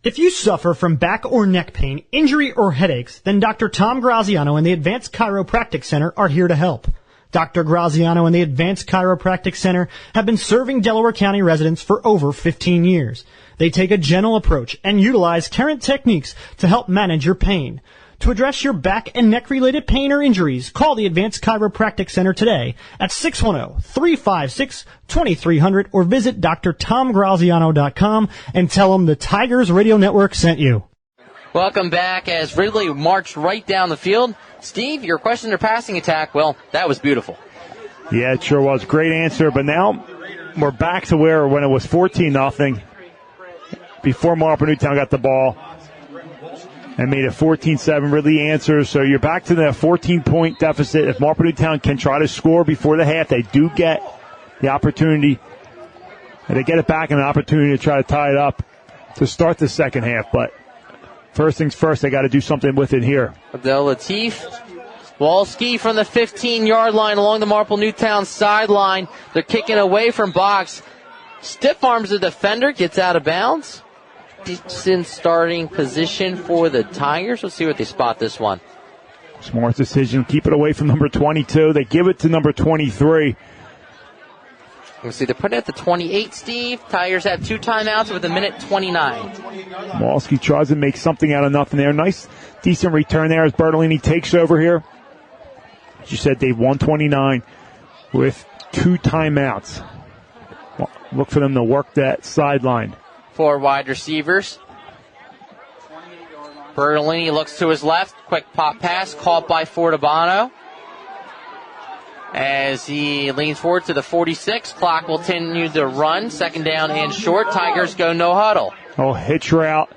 If you suffer from back or neck pain, injury, or headaches, then Dr. Tom Graziano and the Advanced Chiropractic Center are here to help. Dr. Graziano and the Advanced Chiropractic Center have been serving Delaware County residents for over 15 years. They take a gentle approach and utilize current techniques to help manage your pain. To address your back and neck-related pain or injuries, call the Advanced Chiropractic Center today at 610-356-2300 or visit drtomgraziano.com and tell them the Tigers Radio Network sent you. Welcome back as Ridley marched right down the field. Steve, your question or passing attack, well, that was beautiful. Yeah, it sure was. Great answer, but now we're back to where when it was 14-0 before Marple Newtown got the ball and made it 14-7. Ridley answers, so you're back to the 14-point deficit. If Marple Newtown can try to score before the half, they do get the opportunity, and they get it back and an opportunity to try to tie it up to start the second half, but first things first, they got to do something with it here. Abdel Latif. Walski from the 15-yard line along the Marple Newtown sideline. They're kicking away from box. Stiff arms the defender, gets out of bounds. Decent starting position for the Tigers. Let's see what they spot this one. Smart decision. Keep it away from number 22. They give it to number 23. Let's see, they're putting it at the 28, Steve. Tigers have 2 timeouts with 1:29. Walski tries to make something out of nothing there. Nice, decent return there as Bertolini takes over here. As you said, Dave, 129 with 2 timeouts. Look for them to work that sideline. 4 wide receivers. Bertolini looks to his left. Quick pop pass caught by Fortabano. As he leans forward to the 46, clock will continue to run. Second down and short. Tigers go no huddle. Oh, hitch route.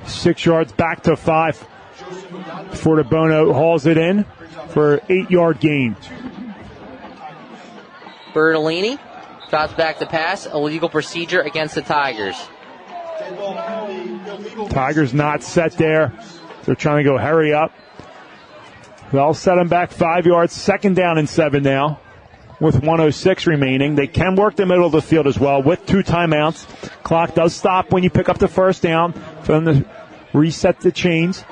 6 yards back to 5. Fortabano hauls it in for 8-yard gain. Bertolini drops back the pass. Illegal procedure against the Tigers. Tigers not set there. They're trying to go hurry up. They'll set them back 5 yards. Second down and 7 now with 1:06 remaining. They can work the middle of the field as well with 2 timeouts. Clock does stop when you pick up the first down for them to reset the chains.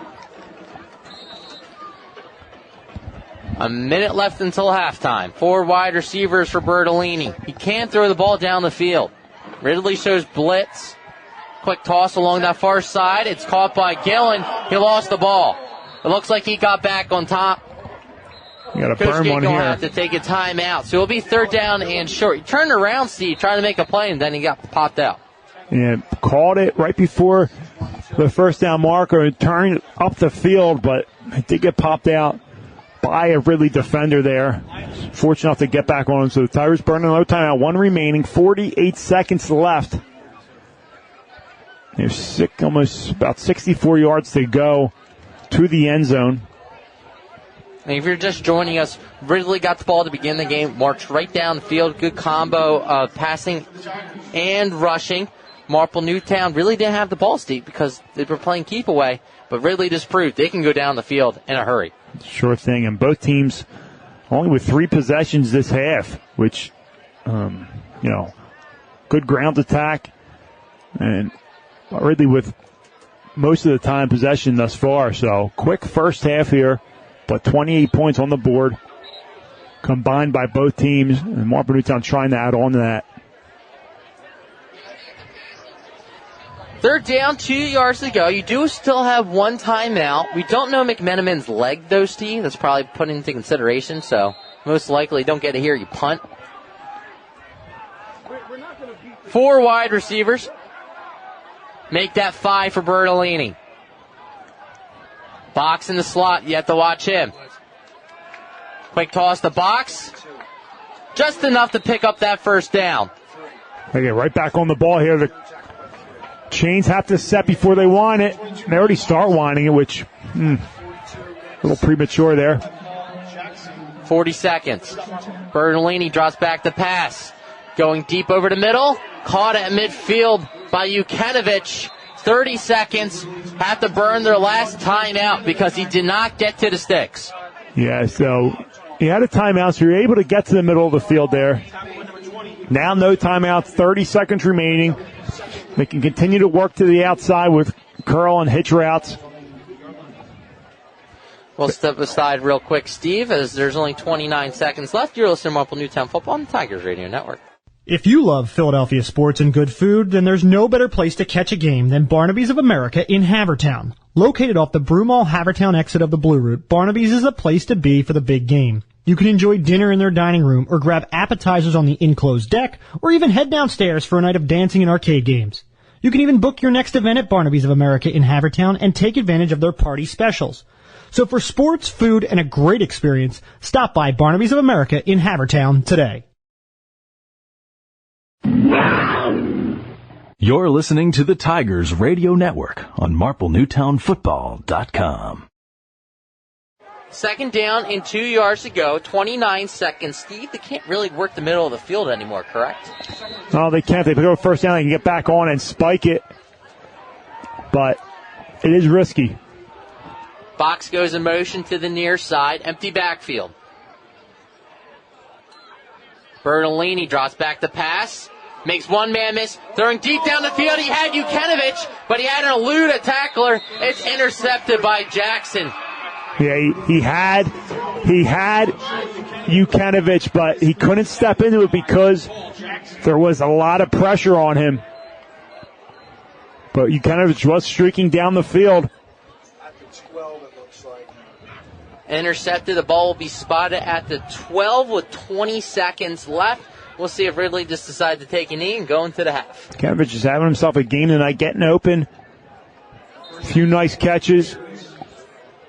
A minute left until halftime. 4 wide receivers for Bertolini. He can't throw the ball down the field. Ridley shows blitz. Quick toss along that far side. It's caught by Gillen. He lost the ball. It looks like he got back on top. You got a burn one here. He'll have to take a timeout. So it'll be third down and short. He turned around, Steve, trying to make a play, and then he got popped out. And caught it right before the first down marker and turned up the field, but it did get popped out by a Ridley defender there. Fortunate enough to get back on him. So the Tigers burning a low timeout. 1 remaining, 48 seconds left. There's almost about 64 yards to go to the end zone. And if you're just joining us, Ridley got the ball to begin the game, marched right down the field. Good combo of passing and rushing. Marple Newtown really didn't have the ball, Steve, because they were playing keep away. But Ridley just proved they can go down the field in a hurry. Sure thing. And both teams only with 3 possessions this half, which, good ground attack. And Ridley with most of the time possession thus far. So quick first half here, but 28 points on the board combined by both teams. And Marple Newtown trying to add on to that. Third down, 2 yards to go. You do still have 1 timeout. We don't know McMenamin's leg, though, Steve. That's probably put into consideration, so most likely don't get to hear you punt. 4 wide receivers. Make that 5 for Bertolini. Box in the slot. You have to watch him. Quick toss to box. Just enough to pick up that first down. They get right back on the ball here. The chains have to set before they wind it. They already start winding it, which a little premature there. 40 seconds. Bertolini drops back the pass. Going deep over the middle. Caught at midfield by Jukanovic. 30 seconds. Have to burn their last timeout because he did not get to the sticks. Yeah, so he had a timeout, so you're able to get to the middle of the field there. Now no timeouts, 30 seconds remaining. They can continue to work to the outside with curl and hitch routes. We'll step aside real quick, Steve, as there's only 29 seconds left. You're listening to Marple Newtown Football on the Tigers Radio Network. If you love Philadelphia sports and good food, then there's no better place to catch a game than Barnaby's of America in Havertown. Located off the Broomall Havertown exit of the Blue Route, Barnaby's is the place to be for the big game. You can enjoy dinner in their dining room or grab appetizers on the enclosed deck or even head downstairs for a night of dancing and arcade games. You can even book your next event at Barnaby's of America in Havertown and take advantage of their party specials. So for sports, food, and a great experience, stop by Barnaby's of America in Havertown today. You're listening to the Tigers Radio Network on MarpleNewtownFootball.com. Second down and 2 yards to go, 29 seconds. Steve, they can't really work the middle of the field anymore, correct? No, they can't. They pick up first down, they can get back on and spike it. But it is risky. Box goes in motion to the near side, empty backfield. Bertolini drops back the pass, makes one man miss, throwing deep down the field. He had Jukanovic, but he had to elude a tackler. It's intercepted by Jackson. Yeah, he had Jukanovic, but he couldn't step into it because there was a lot of pressure on him. But Jukanovic was streaking down the field. Intercepted. The ball will be spotted at the 12 with 20 seconds left. We'll see if Ridley just decides to take a knee and go into the half. Jukanovic is having himself a game tonight, getting open. A few nice catches.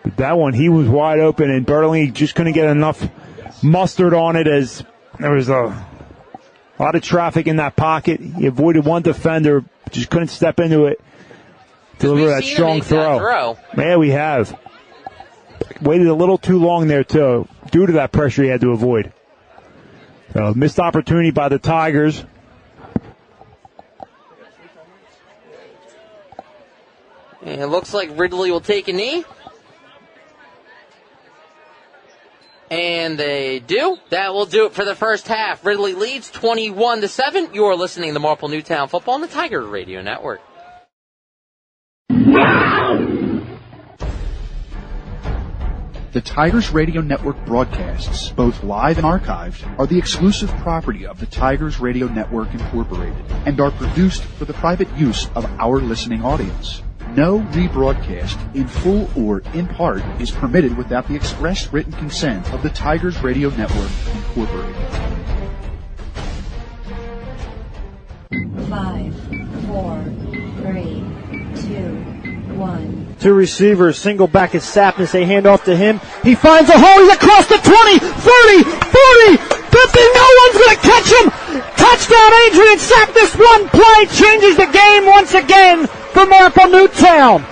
But that one, he was wide open, and Bertolini just couldn't get enough mustard on it as there was a lot of traffic in that pocket. He avoided one defender, just couldn't step into it. Deliver that strong throw. Yeah, we have. Waited a little too long there, too, due to that pressure he had to avoid. So, missed opportunity by the Tigers. And it looks like Ridley will take a knee. And they do. That will do it for the first half. Ridley leads 21-7. You are listening to Marple Newtown Football on the Tiger Radio Network. The Tigers Radio Network broadcasts, both live and archived, are the exclusive property of the Tigers Radio Network Incorporated and are produced for the private use of our listening audience. No rebroadcast, in full or in part, is permitted without the express written consent of the Tigers Radio Network Incorporated. 5, 4, 3, 2, 1. Two receivers, single back is Sapness. They hand off to him. He finds a hole. He's across the 20, 30, 40, 50. No one's going to catch him. Touchdown, Adrian Sapness. One play changes the game once again for Marple Newtown.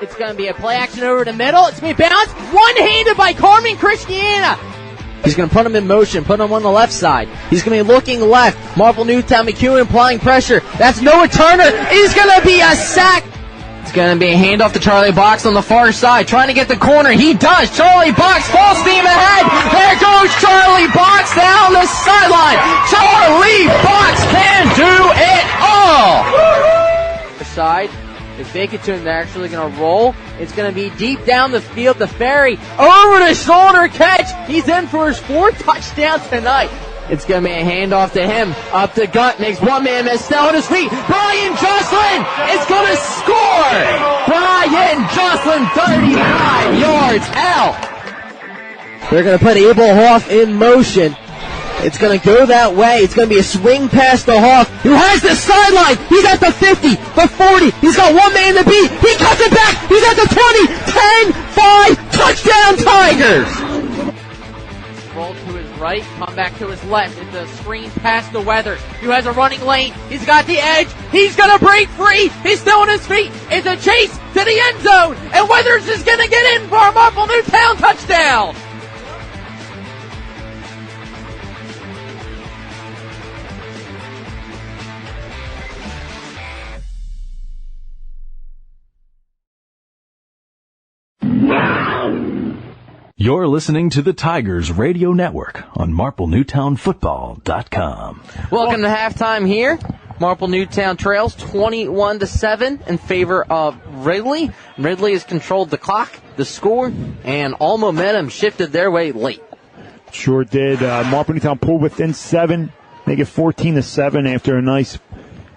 It's going to be a play action over the middle. It's going to be bounced. One-handed by Carmen Christiana. He's going to put him in motion, put him on the left side. He's going to be looking left. Marple Newtown, McEwen applying pressure. That's Noah Turner. He's going to be a sack. It's going to be a handoff to Charlie Box on the far side, trying to get the corner. He does. Charlie Box, full steam ahead. There goes Charlie Box down the sideline. Charlie Box can do it all. Side, they fake it to him. They're actually going to roll. It's going to be deep down the field. The Ferry over the shoulder catch. He's in for his fourth touchdown tonight. It's going to be a handoff to him. Up the gut. Makes one man miss. Still on his feet. Brian Jocelyn is going to score. Brian Jocelyn, 35 yards out. They're going to put Abel Hoff in motion. It's going to go that way. It's going to be a swing pass to Hoff, who has the sideline. He's at the 50, the 40. He's got one man to beat. He cuts it back. He's at the 20, 10, 5. Touchdown, Tigers. Roll to his right. right, come back to his left. It's a screen pass to Weathers, who has a running lane. He's got the edge. He's going to break free. He's still on his feet. It's a chase to the end zone, and Weathers is going to get in for a Marple Newtown touchdown. You're listening to the Tigers Radio Network on MarpleNewtownFootball.com. Welcome to halftime here. Marple Newtown trails 21-7 in favor of Ridley. Ridley has controlled the clock, the score, and all momentum shifted their way late. Sure did. Marple Newtown pulled within 7, make it 14-7 after a nice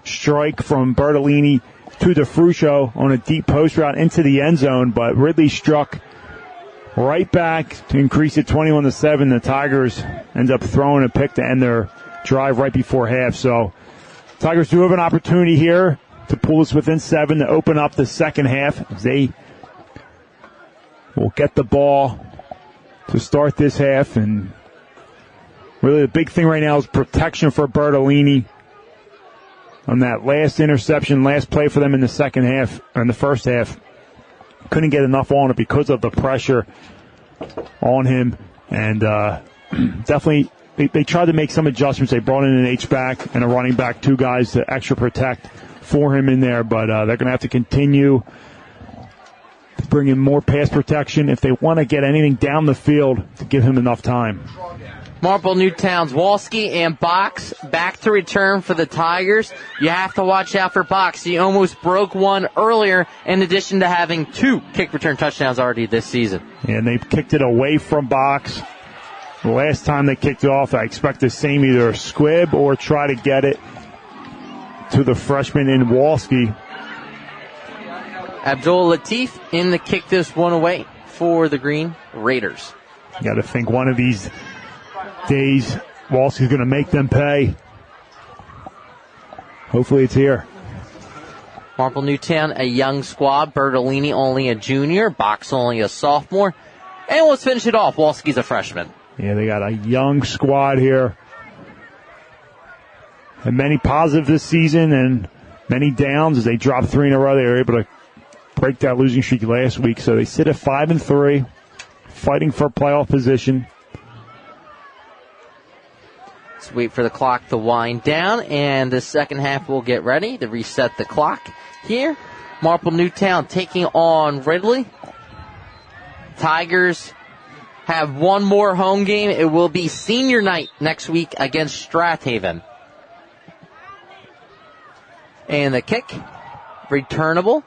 strike from Bertolini to DeFrucio on a deep post route into the end zone, but Ridley struck right back to increase it 21-7. The Tigers end up throwing a pick to end their drive right before half. So Tigers do have an opportunity here to pull this within 7 to open up the second half. They will get the ball to start this half, and really the big thing right now is protection for Bertolini on that last interception, last play for them in the second half, or in the first half. Couldn't get enough on it because of the pressure on him, and definitely they tried to make some adjustments. They brought in an H-back and a running back, 2 guys to extra protect for him in there, but they're going to have to continue to bring in more pass protection if they want to get anything down the field to give him enough time. Marple Newtown's Walski and Box back to return for the Tigers. You have to watch out for Box. He almost broke one earlier, in addition to having 2 kick return touchdowns already this season. And they kicked it away from Box. The last time they kicked it off, I expect the same, either squib or try to get it to the freshman in Walski. Abdul Latif in to kick this one away for the Green Raiders. You got to think one of these days Walski's going to make them pay. Hopefully it's here. Marple Newtown, a young squad. Bertolini only a junior. Box only a sophomore. And let's finish it off. Walski's a freshman. Yeah, they got a young squad here. And many positives this season and many downs as they dropped 3 in a row. They were able to break that losing streak last week. So they sit at 5-3, fighting for playoff position. Let's wait for the clock to wind down, and the second half will get ready to reset the clock here. Marple Newtown taking on Ridley. Tigers have one more home game. It will be senior night next week against Strathaven. And the kick, returnable.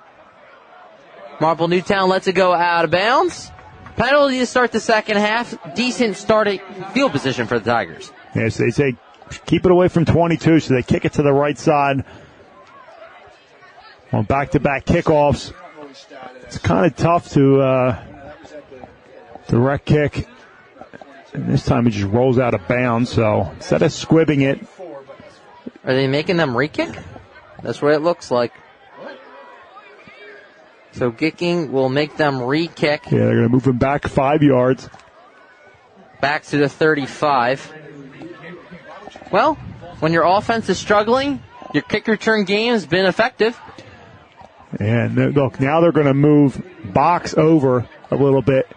Marple Newtown lets it go out of bounds. Penalty to start the second half. Decent starting field position for the Tigers. Yes, they say keep it away from 22, so they kick it to the right side. On back-to-back kickoffs, it's kind of tough to direct kick. And this time it just rolls out of bounds, so instead of squibbing it. Are they making them re-kick? That's what it looks like. So kicking will make them re-kick. Yeah, they're going to move him back 5 yards. Back to the 35. Well, when your offense is struggling, your kick return game has been effective. And look, now they're going to move Box over a little bit.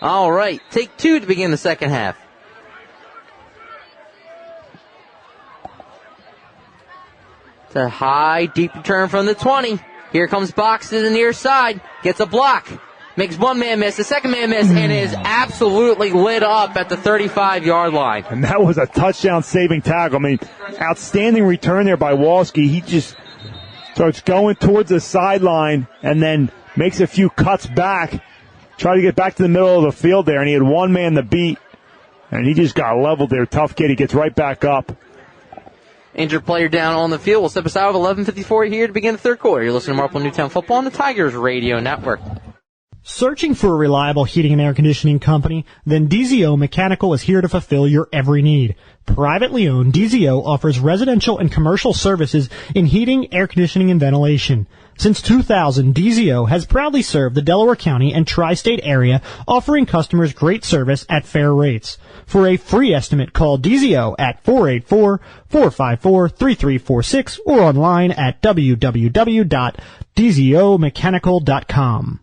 All right, take 2 to begin the second half. It's a high, deep return from the 20. Here comes Box to the near side. Gets a block. Makes one man miss, the second man miss, and is absolutely lit up at the 35-yard line. And that was a touchdown-saving tackle. I mean, outstanding return there by Walski. He just starts going towards the sideline and then makes a few cuts back, try to get back to the middle of the field there, and he had one man to beat, and he just got leveled there. Tough kid. He gets right back up. Injured player down on the field. We'll step aside with 11:54 here to begin the third quarter. You're listening to Marple Newtown Football on the Tigers Radio Network. Searching for a reliable heating and air conditioning company? Then DZO Mechanical is here to fulfill your every need. Privately owned, DZO offers residential and commercial services in heating, air conditioning, and ventilation. Since 2000, DZO has proudly served the Delaware County and tri-state area, offering customers great service at fair rates. For a free estimate, call DZO at 484-454-3346 or online at www.dzomechanical.com.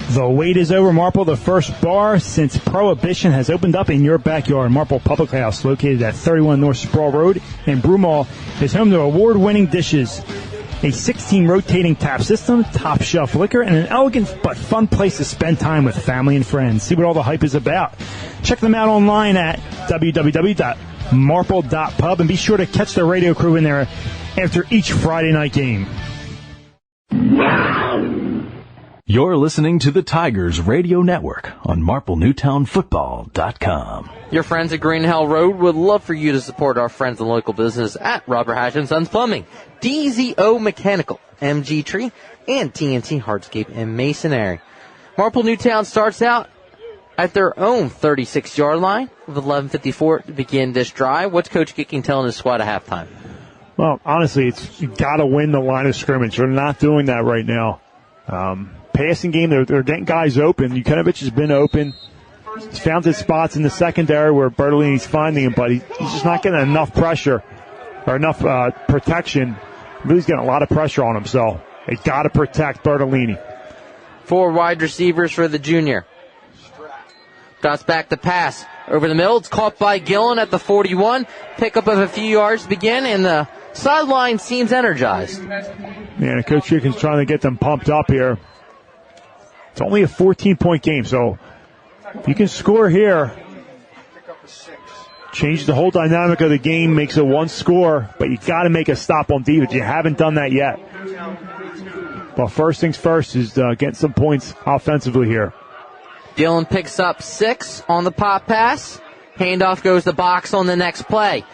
The wait is over, Marple. The first bar since Prohibition has opened up in your backyard. Marple Public House, located at 31 North Sproul Road in Broomall, is home to award-winning dishes, a 16 rotating tap system, top shelf liquor, and an elegant but fun place to spend time with family and friends. See what all the hype is about. Check them out online at www.marple.pub and be sure to catch the radio crew in there after each Friday night game. You're listening to the Tigers Radio Network on MarpleNewtownFootball.com. Your friends at Green Hill Road would love for you to support our friends and local business at Robert Hatch & Sons Plumbing, DZO Mechanical, MG Tree, and TNT Hardscape and Masonry. Marple Newtown starts out at their own 36-yard line with 11:54 to begin this drive. What's Coach Gicking telling his squad at halftime? Well, honestly, you got to win the line of scrimmage. They're not doing that right now. Passing game, they're getting guys open. Yukonovich has been open. He's found his spots in the secondary where Bertolini's finding him, but he's just not getting enough pressure or enough protection. Really's getting a lot of pressure on him, so they got to protect Bertolini. 4 wide receivers for the junior. Drops back to pass. Over the middle, it's caught by Gillen at the 41. Pickup of a few yards to begin, and the sideline seems energized. Yeah, Coach Chicken's trying to get them pumped up here. It's only a 14-point game, so if you can score here, change the whole dynamic of the game, makes it one score, but you got to make a stop on defense. You haven't done that yet. But first things first is getting some points offensively here. Gillen picks up 6 on the pop pass. Handoff goes to box on the next play.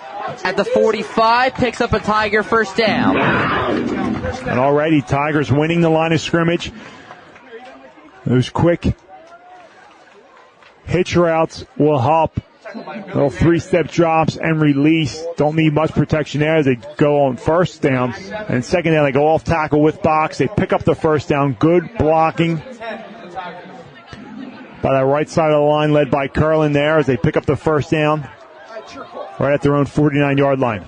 At the 45, picks up a Tiger first down. And already Tigers winning the line of scrimmage. Those quick hitch routes will help. Little 3-step drops and release. Don't need much protection there as they go on first down. And second down, they go off tackle with box. They pick up the first down. Good blocking by that right side of the line, led by Curlin there as they pick up the first down right at their own 49-yard line.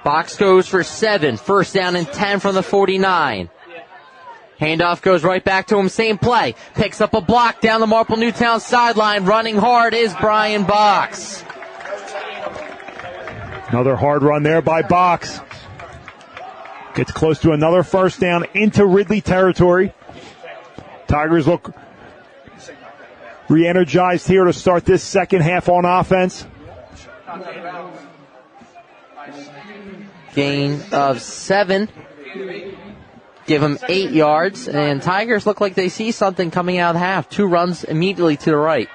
Box goes for 7. First down and 10 from the 49. Handoff goes right back to him, same play. Picks up a block down the Marple Newtown sideline. Running hard is Brian Box. Another hard run there by Box. Gets close to another first down into Ridley territory. Tigers look re-energized here to start this second half on offense. Gain of 7. Give them 8 yards, and Tigers look like they see something coming out of the half. 2 runs immediately to the right.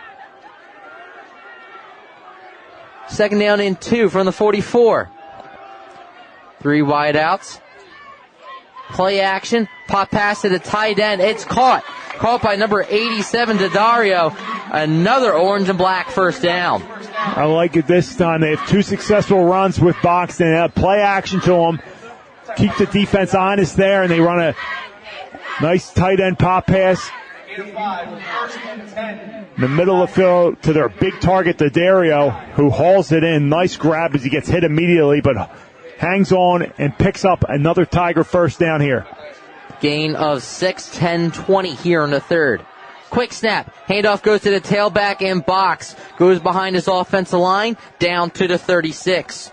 Second down and 2 from the 44. 3 wide outs. Play action. Pop pass to the tight end. It's caught. Caught by number 87, Daddario. Another orange and black first down. I like it this time. They have 2 successful runs with Box. They have play action to them. Keep the defense honest there, and they run a nice tight end pop pass in the middle of the field to their big target, Daddario, who hauls it in. Nice grab as he gets hit immediately, but hangs on and picks up another Tiger first down here. Gain of 6, 10, 20 here in the third. Quick snap. Handoff goes to the tailback, and Box goes behind his offensive line down to the 36.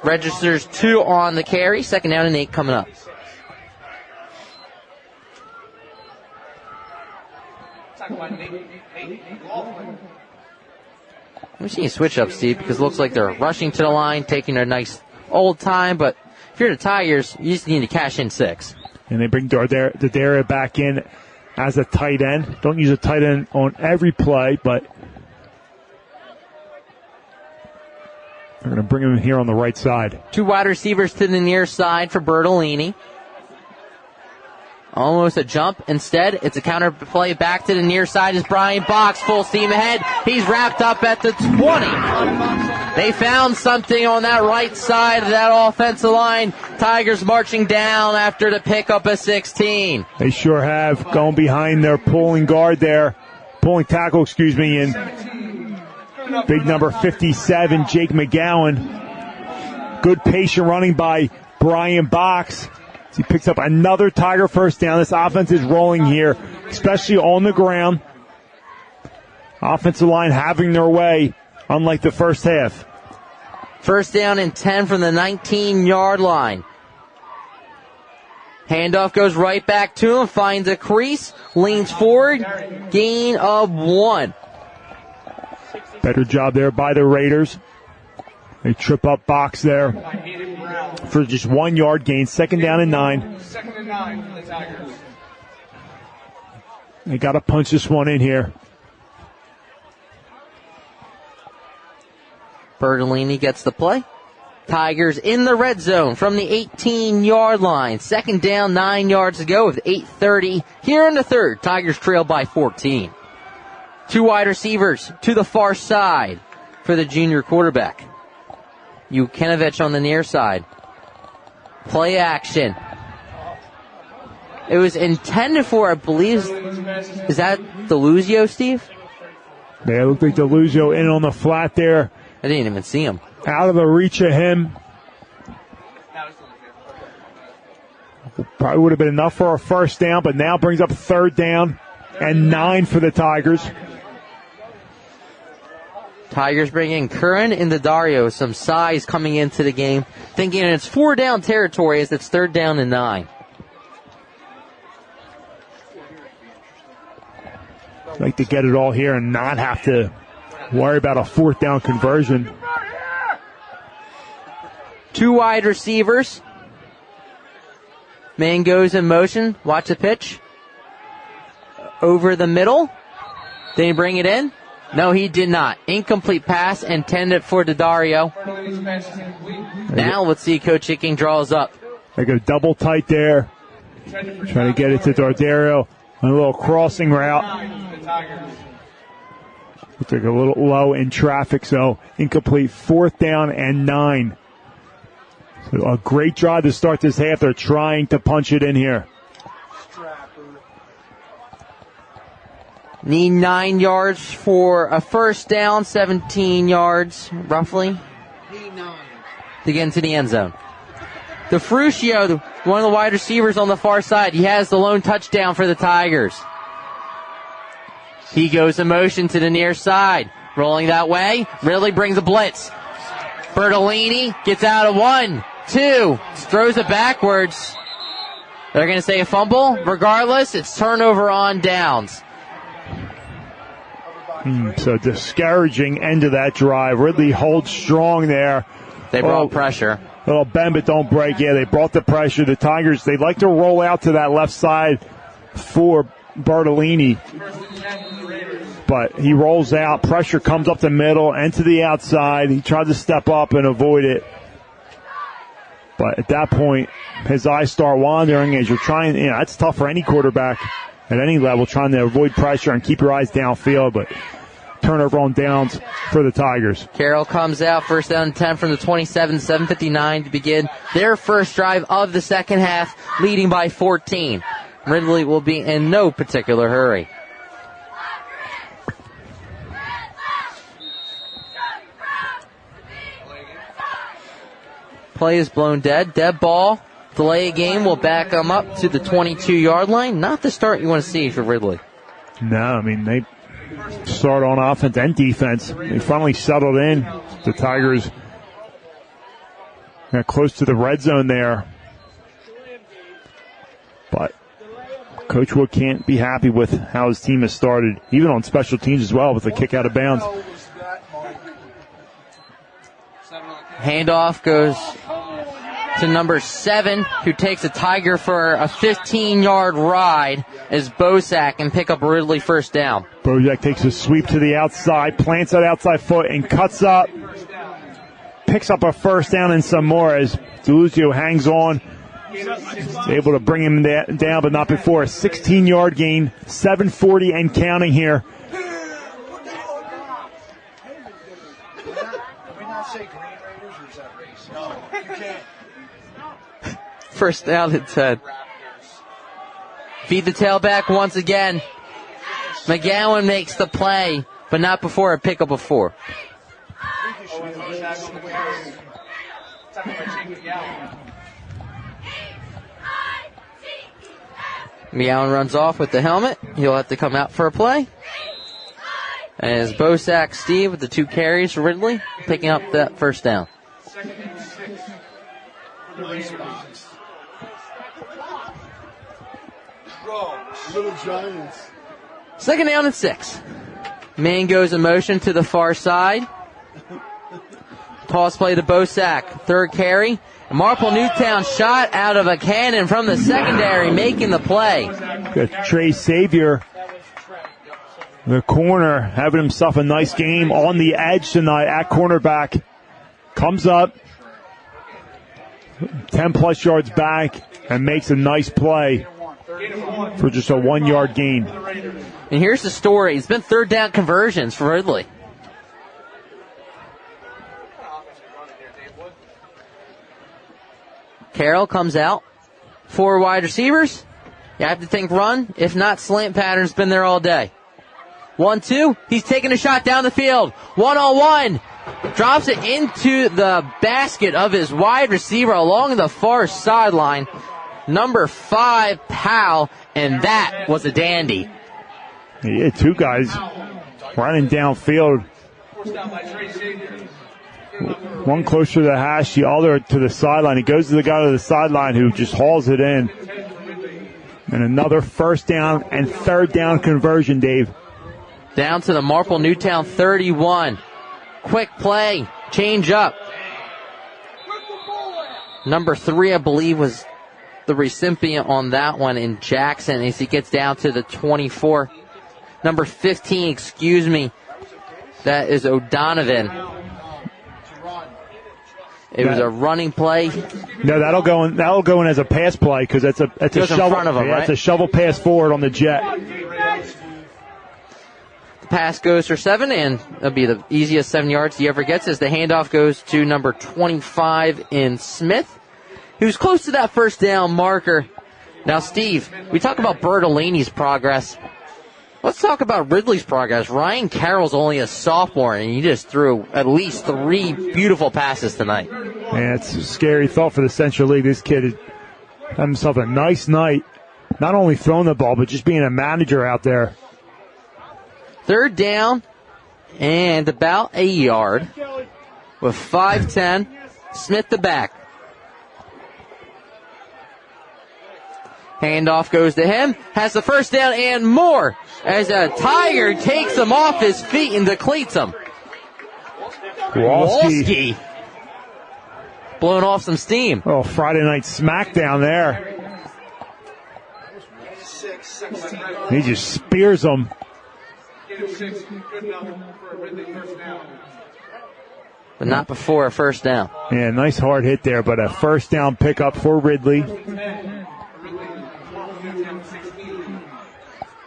Registers 2 on the carry. Second down and 8 coming up. We're seeing a switch up, Steve, because it looks like they're rushing to the line, taking their nice old time, but if you're the Tigers, you just need to cash in 6. And they bring Daddario back in as a tight end. Don't use a tight end on every play, but they're going to bring him in here on the right side. 2 wide receivers to the near side for Bertolini. Almost a jump. Instead, it's a counter play back to the near side is Brian Box. Full steam ahead. He's wrapped up at the 20. They found something on that right side of that offensive line. Tigers marching down after the pickup of 16. They sure have, going behind their pulling tackle, and big number 57, Jake McGowan. Good patient running by Brian Box. He picks up another Tiger first down. This offense is rolling here, especially on the ground. Offensive line having their way, unlike the first half. First down and 10 from the 19-yard line. Handoff goes right back to him, finds a crease, leans forward, gain of 1. Better job there by the Raiders. They trip up Box there for just 1 yard gain. Second down and 9. Second and 9 for the Tigers. They got to punch this one in here. Bertolini gets the play. Tigers in the red zone from the 18-yard line. Second down, 9 yards to go with 8:30 here in the third. Tigers trail by 14. 2 wide receivers to the far side for the junior quarterback. Jukinovich on the near side. Play action. It was intended for, I believe, is that Deluzio, Steve? Yeah, it looked like Deluzio in on the flat there. I didn't even see him. Out of the reach of him. Probably would have been enough for a first down, but now brings up third down and 9 for the Tigers. Tigers bring in Curran and Dario, some size coming into the game, thinking it's 4 down territory as it's third down and 9. Like to get it all here and not have to worry about a 4th down conversion. 2 wide receivers. Man goes in motion. Watch the pitch. Over the middle. Did he bring it in? No, he did not. Incomplete pass intended for Dario. Now let's see Coach Hicking draws up. They go double tight there. Trying to get it to Dario. A little crossing route. Looks like a little low in traffic, so incomplete. 4th down and 9. So a great drive to start this half. They're trying to punch it in here. Need 9 yards for a first down, 17 yards, roughly, to get into the end zone. DeFrucio, one of the wide receivers on the far side, he has the lone touchdown for the Tigers. He goes in motion to the near side. Rolling that way, Ridley brings a blitz. Bertolini gets out of 1, 2, throws it backwards. They're going to say a fumble. Regardless, it's turnover on downs. So discouraging end of that drive. Ridley holds strong there. They brought pressure. Little bend but don't break. Yeah, they brought the pressure. The Tigers, they like to roll out to that left side for Bertolini. But he rolls out. Pressure comes up the middle and to the outside. He tried to step up and avoid it. But at that point, his eyes start wandering as you're trying. You know, that's tough for any quarterback at any level, trying to avoid pressure and keep your eyes downfield. But turnover on downs for the Tigers. Carroll comes out, first down and 10 from the 27, 7:59 to begin their first drive of the second half, leading by 14. Ridley will be in no particular hurry. Play is blown dead. Dead ball. Delay a game will back them up to the 22-yard line. Not the start you want to see for Ridley. No, I mean, they start on offense and defense. They finally settled in. The Tigers got close to the red zone there. But Coach Wood can't be happy with how his team has started, even on special teams as well, with a kick out of bounds. Handoff goes to number 7, who takes a Tiger for a 15-yard ride as Bosak can pick up Ridley first down. Bosak takes a sweep to the outside, plants that outside foot, and cuts up. Picks up a first down and some more as Deluzio hangs on. He's able to bring him down, but not before. A 16-yard gain, 7:40 and counting here. First down at 10. Feed the tailback once again. McGowan makes the play, but not before a pickup of 4. McGowan runs off with the helmet. He'll have to come out for a play. As Bosack Steve with the 2 carries for Ridley, picking up that first down. Little Giants. Second down and 6. Man goes in motion to the far side. Toss play to Bosack. 3rd carry. Marple Newtown shot out of a cannon from the secondary, making the play. Got Trey Savior, the corner, having himself a nice game on the edge tonight at cornerback. Comes up, 10-plus yards back, and makes a nice play for just a 1-yard gain. And here's the story. It's been 3rd down conversions for Ridley. Carroll comes out. 4 wide receivers. You have to think run. If not, slant pattern's been there all day. 1-2. He's taking a shot down the field. 1-on-1. Drops it into the basket of his wide receiver along the far sideline. Number 5, Powell, and that was a dandy. He had 2 guys running downfield. One closer to the hash, the other to the sideline. He goes to the guy to the sideline who just hauls it in. And another 1st down and 3rd down conversion, Dave. Down to the Marple Newtown 31. Quick play. Change up. Number 3, I believe, was the recipient on that one in Jackson as he gets down to the 24. Number 15, excuse me. That is O'Donovan. It was a running play. No, that'll go in as a pass play because that's a shovel. In front of him, right? It's a shovel pass forward on the jet. The pass goes for 7, and it'll be the easiest 7 yards he ever gets as the handoff goes to number 25 in Smith, who's close to that 1st down marker. Now, Steve, we talk about Bertolini's progress. Let's talk about Ridley's progress. Ryan Carroll's only a sophomore, and he just threw at least 3 beautiful passes tonight. Yeah, it's a scary thought for the Central League. This kid had himself a nice night. Not only throwing the ball, but just being a manager out there. 3rd down and about a yard with 5:10. Smith the back. Handoff goes to him. Has the 1st down and more as a Tiger takes him off his feet and depletes him. Wolski blowing off some steam. Oh, Friday night smackdown there. He just spears him. But not before a 1st down. Yeah, nice hard hit there, but a 1st down pickup for Ridley.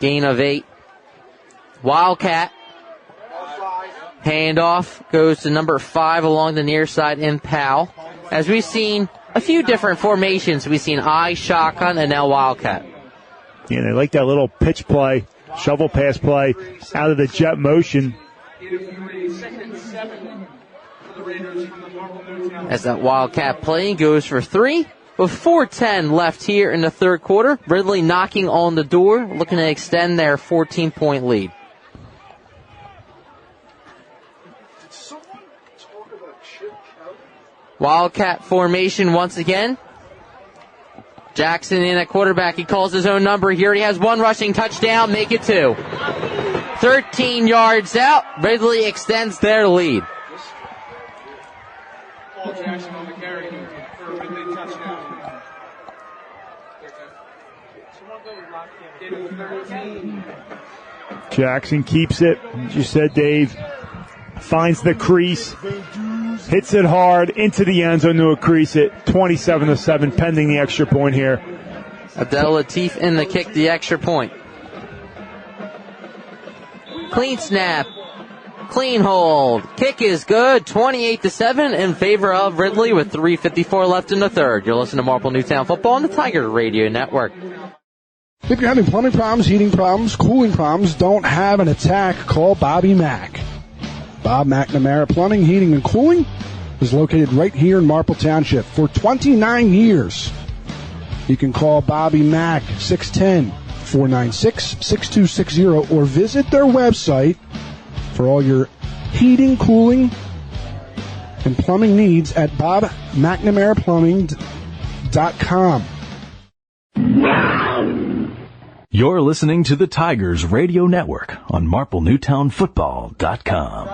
Gain of 8. Wildcat. Handoff goes to number 5 along the near side in Powell. As we've seen a few different formations, we've seen I, shotgun, and now Wildcat. Yeah, they like that little pitch play, shovel pass play out of the jet motion. As that Wildcat play goes for 3. With 4:10 left here in the 3rd quarter, Ridley knocking on the door, looking to extend their 14-point lead. Wildcat formation once again. Jackson in at quarterback. He calls his own number. He already has 1 rushing touchdown. Make it 2. 13 yards out. Ridley extends their lead. Paul Jackson on the carry for a Ridley touchdown. Jackson keeps it. As you said, Dave. Finds the crease. Hits it hard into the end zone to a crease it. 27-7 pending the extra point here. Abdel Latif in the kick, the extra point. Clean snap. Clean hold. Kick is good. 28-7 in favor of Ridley with 3:54 left in the third. You're listening to Marple Newtown Football on the Tiger Radio Network. If you're having plumbing problems, heating problems, cooling problems, don't have an attack, call Bobby Mack. Bob McNamara Plumbing, Heating, and Cooling is located right here in Marple Township for 29 years. You can call Bobby Mack, 610-496-6260, or visit their website for all your heating, cooling, and plumbing needs at bobmcnamaraplumbing.com. You're listening to the Tigers Radio Network on MarpleNewtownFootball.com.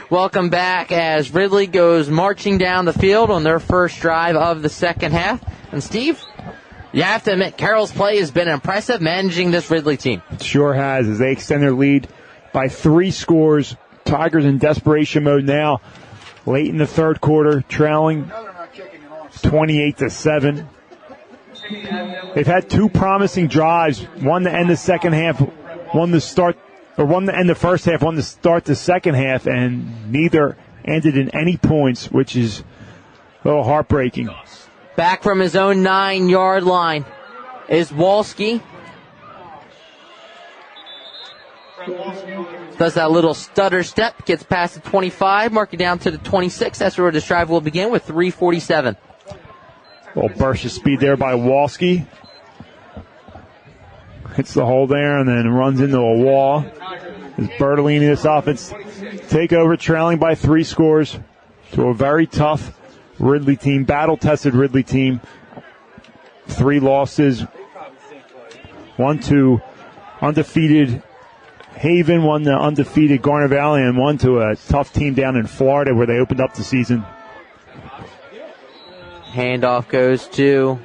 Welcome back as Ridley goes marching down the field on their first drive of the second half. And Steve, you have to admit, Carroll's play has been impressive managing this Ridley team. It sure has, as they extend their lead by 3 scores. Tigers in desperation mode now, late in the third quarter, trailing 28-7. They've had 2 promising drives, one to end the second half, one to end the first half, one to start the second half, and neither ended in any points, which is a little heartbreaking. Back from his own 9-yard line is Walski. Does that little stutter step, gets past the 25, marking down to the 26. That's where this drive will begin with 3:47. Little burst of speed there by Walski. Hits the hole there and then runs into a wall. As Bertolini, this offense, take over, trailing by 3 scores to a very tough Ridley team, battle-tested Ridley team. 3 losses. 1 to undefeated Haven, 1 to undefeated Garner Valley, and 1 to a tough team down in Florida where they opened up the season. Handoff goes to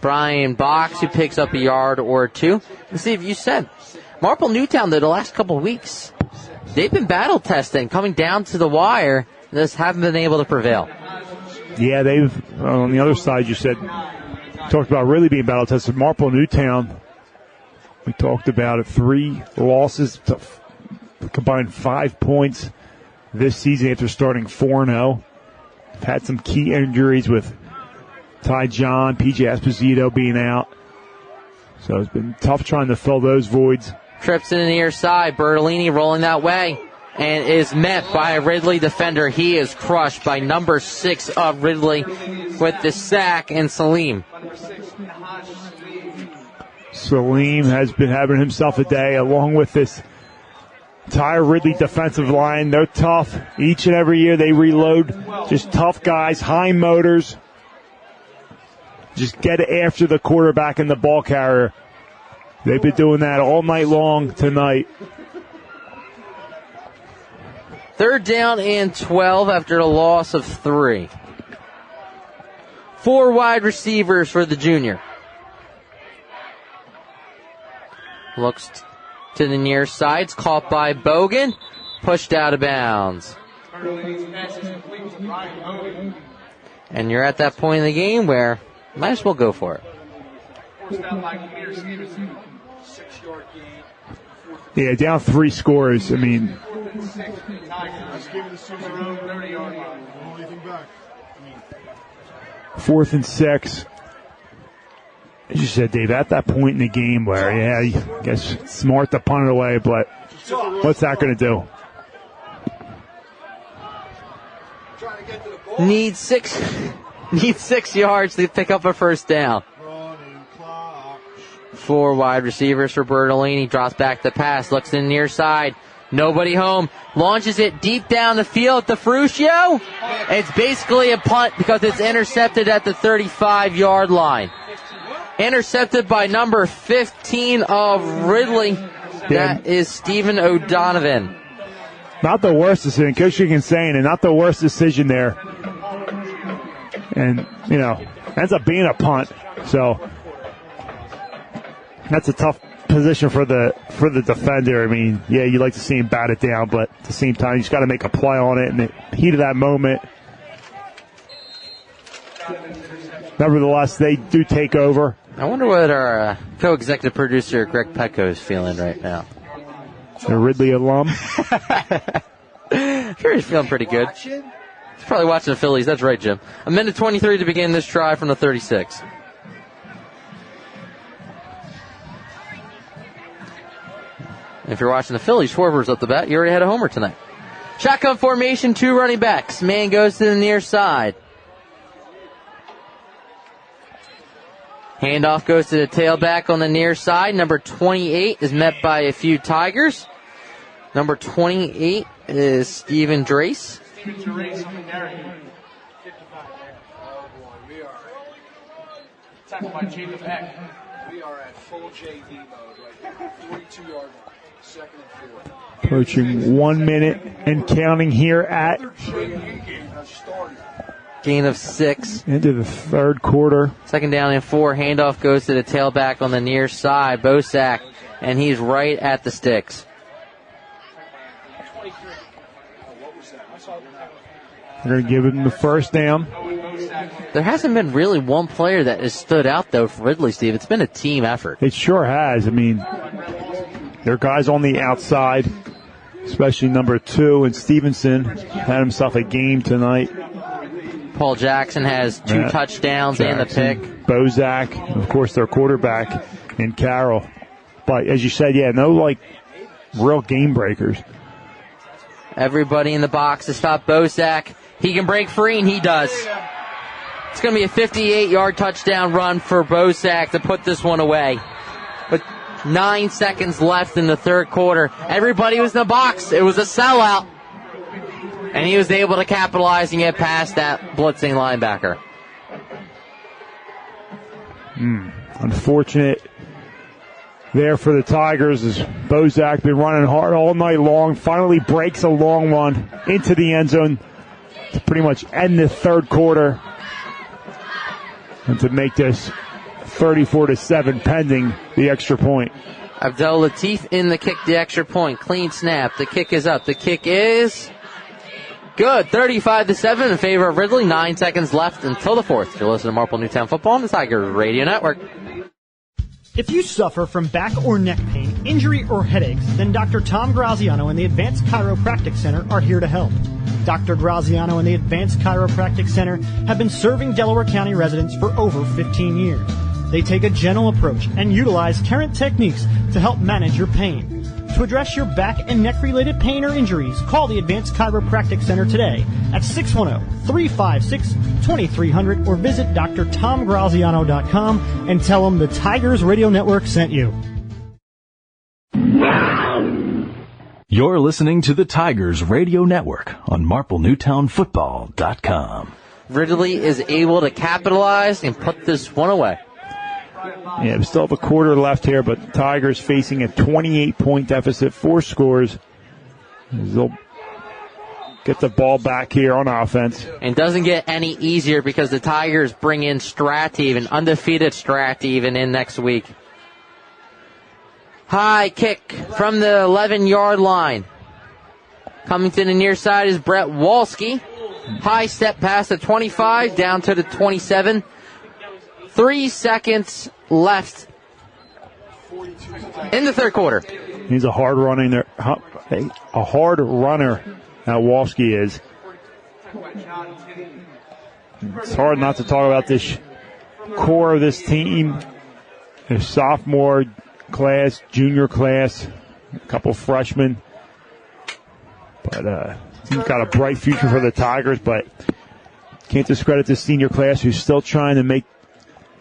Brian Box, who picks up a yard or 2. And Steve, you said Marple Newtown, though, the last couple of weeks, they've been battle testing, coming down to the wire, and just haven't been able to prevail. Yeah, they've, on the other side, you said, talked about really being battle tested. Marple Newtown, we talked about it, 3 losses, to combined 5 points this season after starting 4-0. Had some key injuries with Ty John, PJ Esposito being out. So it's been tough trying to fill those voids. Trips in the near side. Bertolini rolling that way and is met by a Ridley defender. He is crushed by number 6 of Ridley with the sack, and Salim. Salim has been having himself a day along with this entire Ridley defensive line. They're tough. Each and every year they reload. Just tough guys, high motors. Just get after the quarterback and the ball carrier. They've been doing that all night long tonight. 3rd down and 12 after a loss of 3. 4 wide receivers for the junior. Looks to the near side. It's caught by Bogan. Pushed out of bounds. And you're at that point in the game where you might as well go for it. Yeah, down 3 scores. I mean, 4th and 6. As you said, Dave, at that point in the game where, yeah, I guess it's smart to punt it away, but what's that going to do? Need 6 yards to pick up a first down. 4 wide receivers for Bertolini. Drops back the pass. Looks in the near side. Nobody home. Launches it deep down the field to Ferruccio. It's basically a punt because it's intercepted at the 35-yard line. Intercepted by number 15 of Ridley. That is Stephen O'Donovan. Not the worst decision. Coach Shigan saying it. Not the worst decision there. And, you know, ends up being a punt. So that's a tough position for the defender. I mean, yeah, you'd like to see him bat it down, but at the same time, you just got to make a play on it in the heat of that moment. Nevertheless, they do take over. I wonder what our co-executive producer, Greg Petco, is feeling right now. The Ridley alum. Sure, he's feeling pretty good. He's probably watching the Phillies. That's right, Jim. A minute 23 to begin this try from the 36. If you're watching the Phillies, Schwarber's up the bat. You already had a homer tonight. Shotgun formation, 2 running backs. Man goes to the near side. Handoff goes to the tailback on the near side. Number 28 is met by a few Tigers. Number 28 is Steven Drace. Tackled by Jacob Eck. We are at full JV mode right now. 42-yard line. Second and 4. Approaching 1 minute and counting here at gain of 6. Into the third quarter. Second down and 4. Handoff goes to the tailback on the near side, Bosak, and he's right at the sticks. They're going to give him the first down. There hasn't been really one player that has stood out, though, for Ridley, Steve. It's been a team effort. It sure has. I mean, there are guys on the outside, especially number 2, and Stevenson had himself a game tonight. Paul Jackson has 2 touchdowns and the pick. Bozak, of course, their quarterback, and Carroll. But as you said, no, real game breakers. Everybody in the box to stop Bosak. He can break free, and he does. It's going to be a 58-yard touchdown run for Bosak to put this one away. With 9 seconds left in the third quarter. Everybody was in the box. It was a sellout. And he was able to capitalize and get past that blitzing linebacker. Unfortunate there for the Tigers as Bozak been running hard all night long. Finally breaks a long one into the end zone to pretty much end the third quarter. And to make this 34-7 pending the extra point. Abdel Latif in the kick, the extra point. Clean snap. The kick is up. The kick is good. 35-7 in favor of Ridley. 9 seconds left until the fourth. You're listening to Marple Newtown Football on the Tiger Radio Network. If you suffer from back or neck pain, injury, or headaches, then Dr. Tom Graziano and the Advanced Chiropractic Center are here to help. Dr. Graziano and the Advanced Chiropractic Center have been serving Delaware County residents for over 15 years. They take a gentle approach and utilize current techniques to help manage your pain. To address your back and neck-related pain or injuries, call the Advanced Chiropractic Center today at 610-356-2300 or visit drtomgraziano.com and tell them the Tigers Radio Network sent you. You're listening to the Tigers Radio Network on MarpleNewtownFootball.com. Ridley is able to capitalize and put this one away. Yeah, we still have a quarter left here, but Tigers facing a 28-point deficit, 4 scores. They'll get the ball back here on offense. And doesn't get any easier because the Tigers bring in Strateve, undefeated Strateve, in next week. High kick from the 11-yard line. Coming to the near side is Brett Walski. High step past the 25, down to the 27. 3 seconds left in the third quarter. He's a hard running there. A hard runner, that Walski is. It's hard not to talk about this core of this team. The sophomore class, junior class, a couple freshmen. But he's got a bright future for the Tigers, but can't discredit this senior class who's still trying to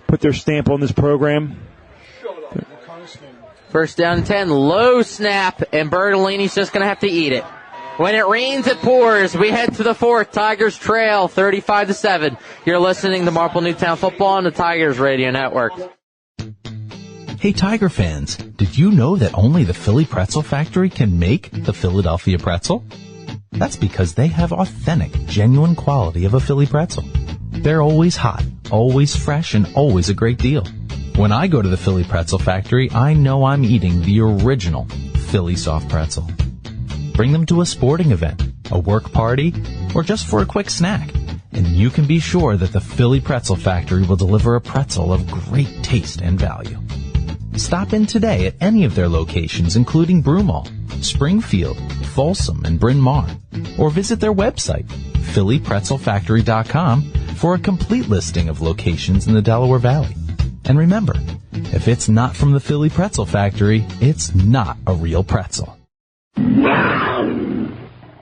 put their stamp on this program. First down and 10, low snap, and Bertolini's just going to have to eat it. When it rains, it pours. We head to the fourth. Tigers trail 35-7. You're listening to Marple Newtown Football on the Tigers Radio Network. Hey, Tiger fans, did you know that only the Philly Pretzel Factory can make the Philadelphia pretzel? That's because they have authentic, genuine quality of a Philly pretzel. They're always hot, always fresh, and always a great deal. When I go to the Philly Pretzel Factory, I know I'm eating the original Philly soft pretzel. Bring them to a sporting event, a work party, or just for a quick snack, and you can be sure that the Philly Pretzel Factory will deliver a pretzel of great taste and value. Stop in today at any of their locations, including Broomall, Springfield, Folsom, and Bryn Mawr. Or visit their website, phillypretzelfactory.com, for a complete listing of locations in the Delaware Valley. And remember, if it's not from the Philly Pretzel Factory, it's not a real pretzel.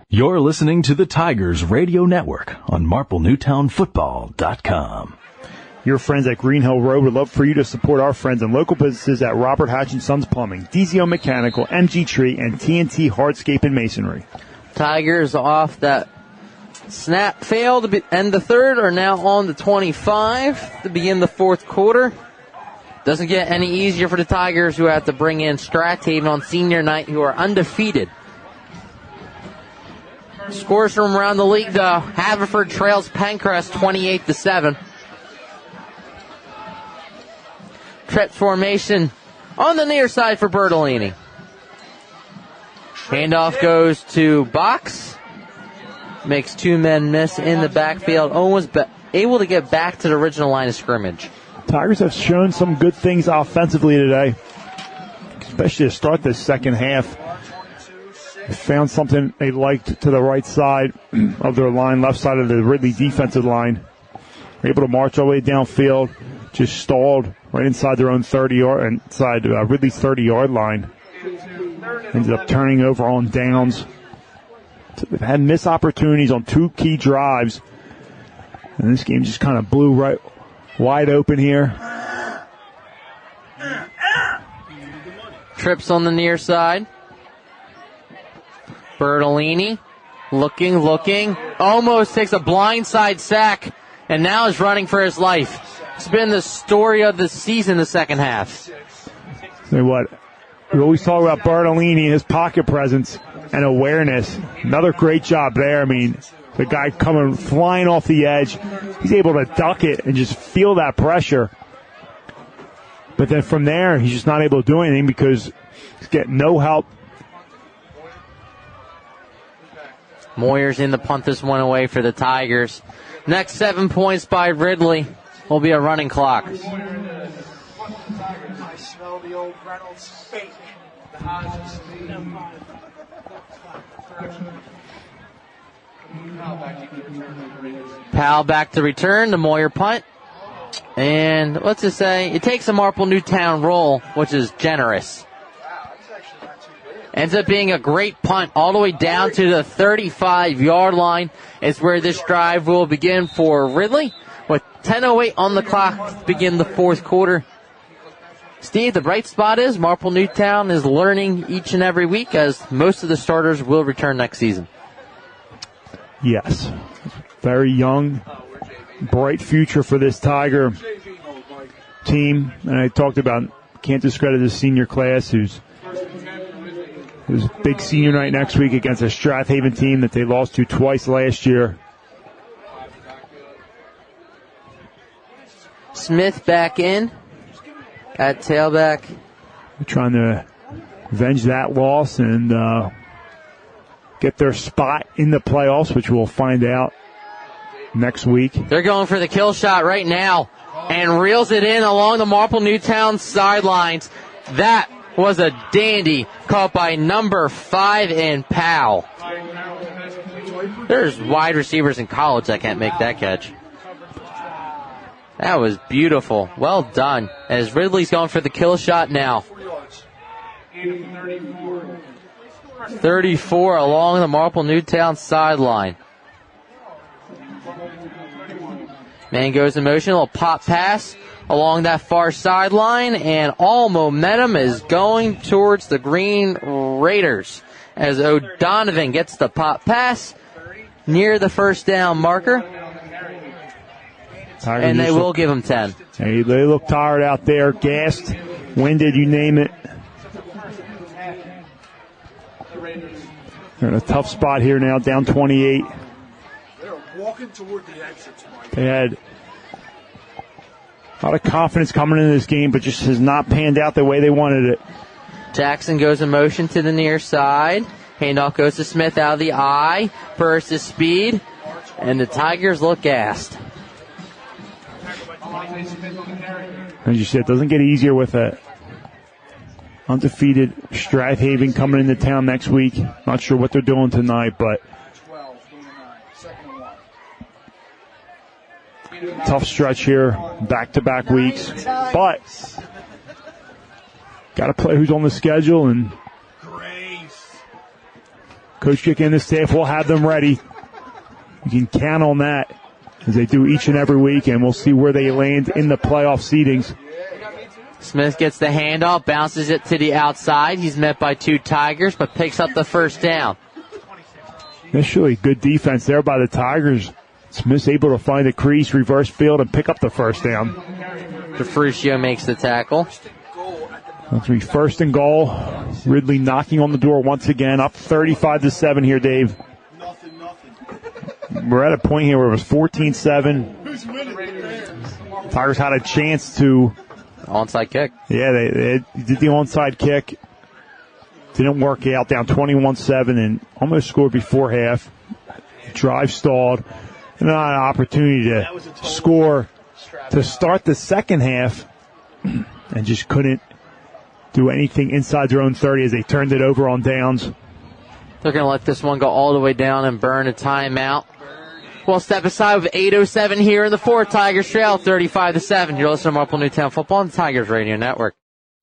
You're listening to the Tigers Radio Network on MarpleNewtownFootball.com. Your friends at Green Hill Road would love for you to support our friends and local businesses at Robert Hatch & Sons Plumbing, DZO Mechanical, MG Tree, and TNT Hardscape and Masonry. Tigers off that snap fail to end the third are now on the 25 to begin the fourth quarter. Doesn't get any easier for the Tigers, who have to bring in Strathaven on senior night, who are undefeated. Scores from around the league, though. Haverford trails Pencrest 28-7. Trips formation on the near side for Bertolini. Handoff goes to Box. Makes two men miss in the backfield. Almost able to get back to the original line of scrimmage. Tigers have shown some good things offensively today, especially to start this second half. They found something they liked to the right side of their line, left side of the Ridley defensive line. They're able to march all the way downfield, just stalled right inside their own 30-yard, inside Ridley's 30-yard line. Ended up turning over on downs. So they've had missed opportunities on two key drives, and this game just kind of blew right wide open here. Trips on the near side. Bertolini looking, almost takes a blindside sack, and now is running for his life. It's been the story of the season, the second half. Say what? We always talk about Bertolini, his pocket presence and awareness. Another great job there. I mean, the guy coming flying off the edge, he's able to duck it and just feel that pressure. But then from there, he's just not able to do anything because he's getting no help. Moyer's in the punt this one away for the Tigers. Next 7 points by Ridley will be a running clock. I smell the old Reynolds fake. Powell back to return, the Moyer punt. And what's it say? It takes a Marple Newtown roll, which is generous. Ends up being a great punt all the way down to the 35-yard line. Is where this drive will begin for Ridley. With 10:08 on the clock to begin the fourth quarter. Steve, the bright spot is Marple Newtown is learning each and every week, as most of the starters will return next season. Yes. Very young, bright future for this Tiger team. And I talked about, can't discredit the senior class, who's big senior night next week against a Strathaven team that they lost to twice last year. Smith back in at tailback. They're trying to avenge that loss and get their spot in the playoffs, which we'll find out next week. They're going for the kill shot right now and reels it in along the Marple Newtown sidelines. That was a dandy, caught by number 5 in Powell. There's wide receivers in college that can't make that catch. That was beautiful. Well done. As Ridley's going for the kill shot now. 34 along the Marple Newtown sideline. Man goes in motion, a little pop pass along that far sideline, and all momentum is going towards the Green Raiders as O'Donovan gets the pop pass near the first down marker. And they will give him 10. Hey, they look tired out there, gassed, winded, you name it. They're in a tough spot here now, down 28. They're walking toward the exits, Mike. They had a lot of confidence coming into this game, but just has not panned out the way they wanted it. Jackson goes in motion to the near side. Handoff goes to Smith out of the eye. Bursts his speed. And the Tigers look gassed. As you said, it doesn't get easier with a undefeated Strathaven coming into town next week. Not sure what they're doing tonight, but tough stretch here, back-to-back weeks. But got to play who's on the schedule, and Coach Chick and the staff will have them ready. You can count on that, as they do each and every week, and we'll see where they land in the playoff seedings. Smith gets the handoff, bounces it to the outside. He's met by 2 Tigers, but picks up the first down. Initially, good defense there by the Tigers. Smith's able to find the crease, reverse field, and pick up the first down. DeFrucio makes the tackle. That's be first and goal. Ridley knocking on the door once again, up 35-7 here, Dave. We're at a point here where it was 14-7. Tigers had a chance to... Onside kick. Yeah, they did the onside kick. Didn't work out, down 21-7, and almost scored before half. Drive stalled. And an opportunity to score to start the second half, and just couldn't do anything inside their own 30 as they turned it over on downs. They're going to let this one go all the way down and burn a timeout. We'll step aside with 8:07 here in the fourth. Tigers trail 35-7. You're listening to Marple Newtown Football on the Tigers Radio Network.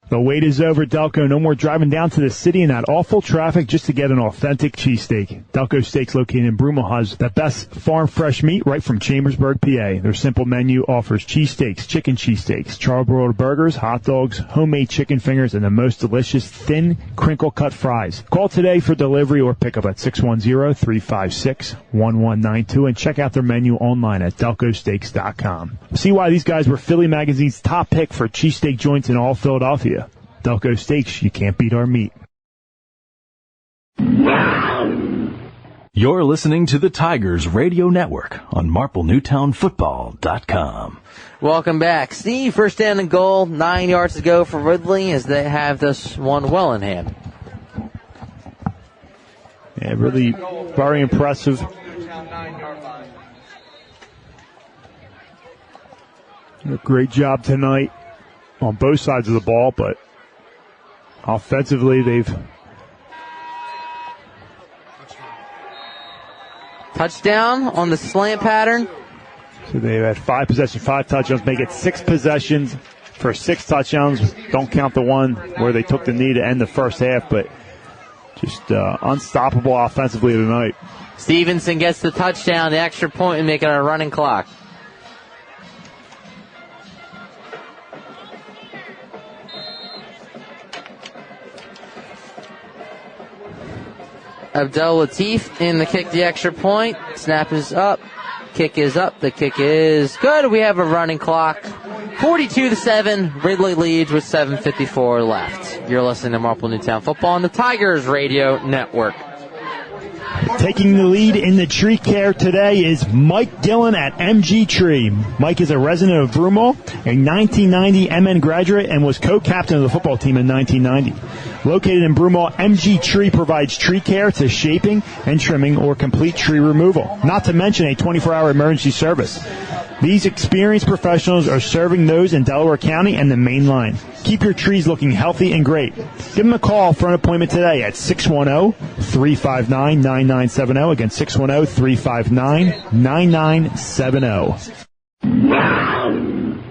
The wait is over, Delco. No more driving down to the city in that awful traffic just to get an authentic cheesesteak. Delco Steaks, located in Broomall, has the best farm fresh meat right from Chambersburg, PA. Their simple menu offers cheesesteaks, chicken cheesesteaks, charbroiled burgers, hot dogs, homemade chicken fingers, and the most delicious thin, crinkle-cut fries. Call today for delivery or pickup at 610-356-1192 and check out their menu online at delcosteaks.com. See why these guys were Philly Magazine's top pick for cheesesteak joints in all Philadelphia. Delco Steaks, you can't beat our meat. You're listening to the Tigers Radio Network on MarpleNewtownFootball.com. Welcome back. Steve, first down and goal, 9 yards to go for Ridley as they have this one well in hand. Yeah, really very impressive. A great job tonight on both sides of the ball, but offensively they've... Touchdown on the slant pattern. So they've had 5 possessions, 5 touchdowns, make it 6 possessions for 6 touchdowns. Don't count the one where they took the knee to end the first half, but just unstoppable offensively tonight. Stevenson gets the touchdown, the extra point, and make it a running clock. Abdel Latif in the kick, the extra point. Snap is up. Kick is up. The kick is good. We have a running clock. 42-7. Ridley leads with 7:54 left. You're listening to Marple Newtown Football on the Tigers Radio Network. Taking the lead in the tree care today is Mike Dillon at MG Tree. Mike is a resident of Broomall, a 1990 MN graduate, and was co-captain of the football team in 1990. Located in Broomall, MG Tree provides tree care to shaping and trimming or complete tree removal, not to mention a 24-hour emergency service. These experienced professionals are serving those in Delaware County and the Main Line. Keep your trees looking healthy and great. Give them a call for an appointment today at 610-359-9970. Again, 610-359-9970.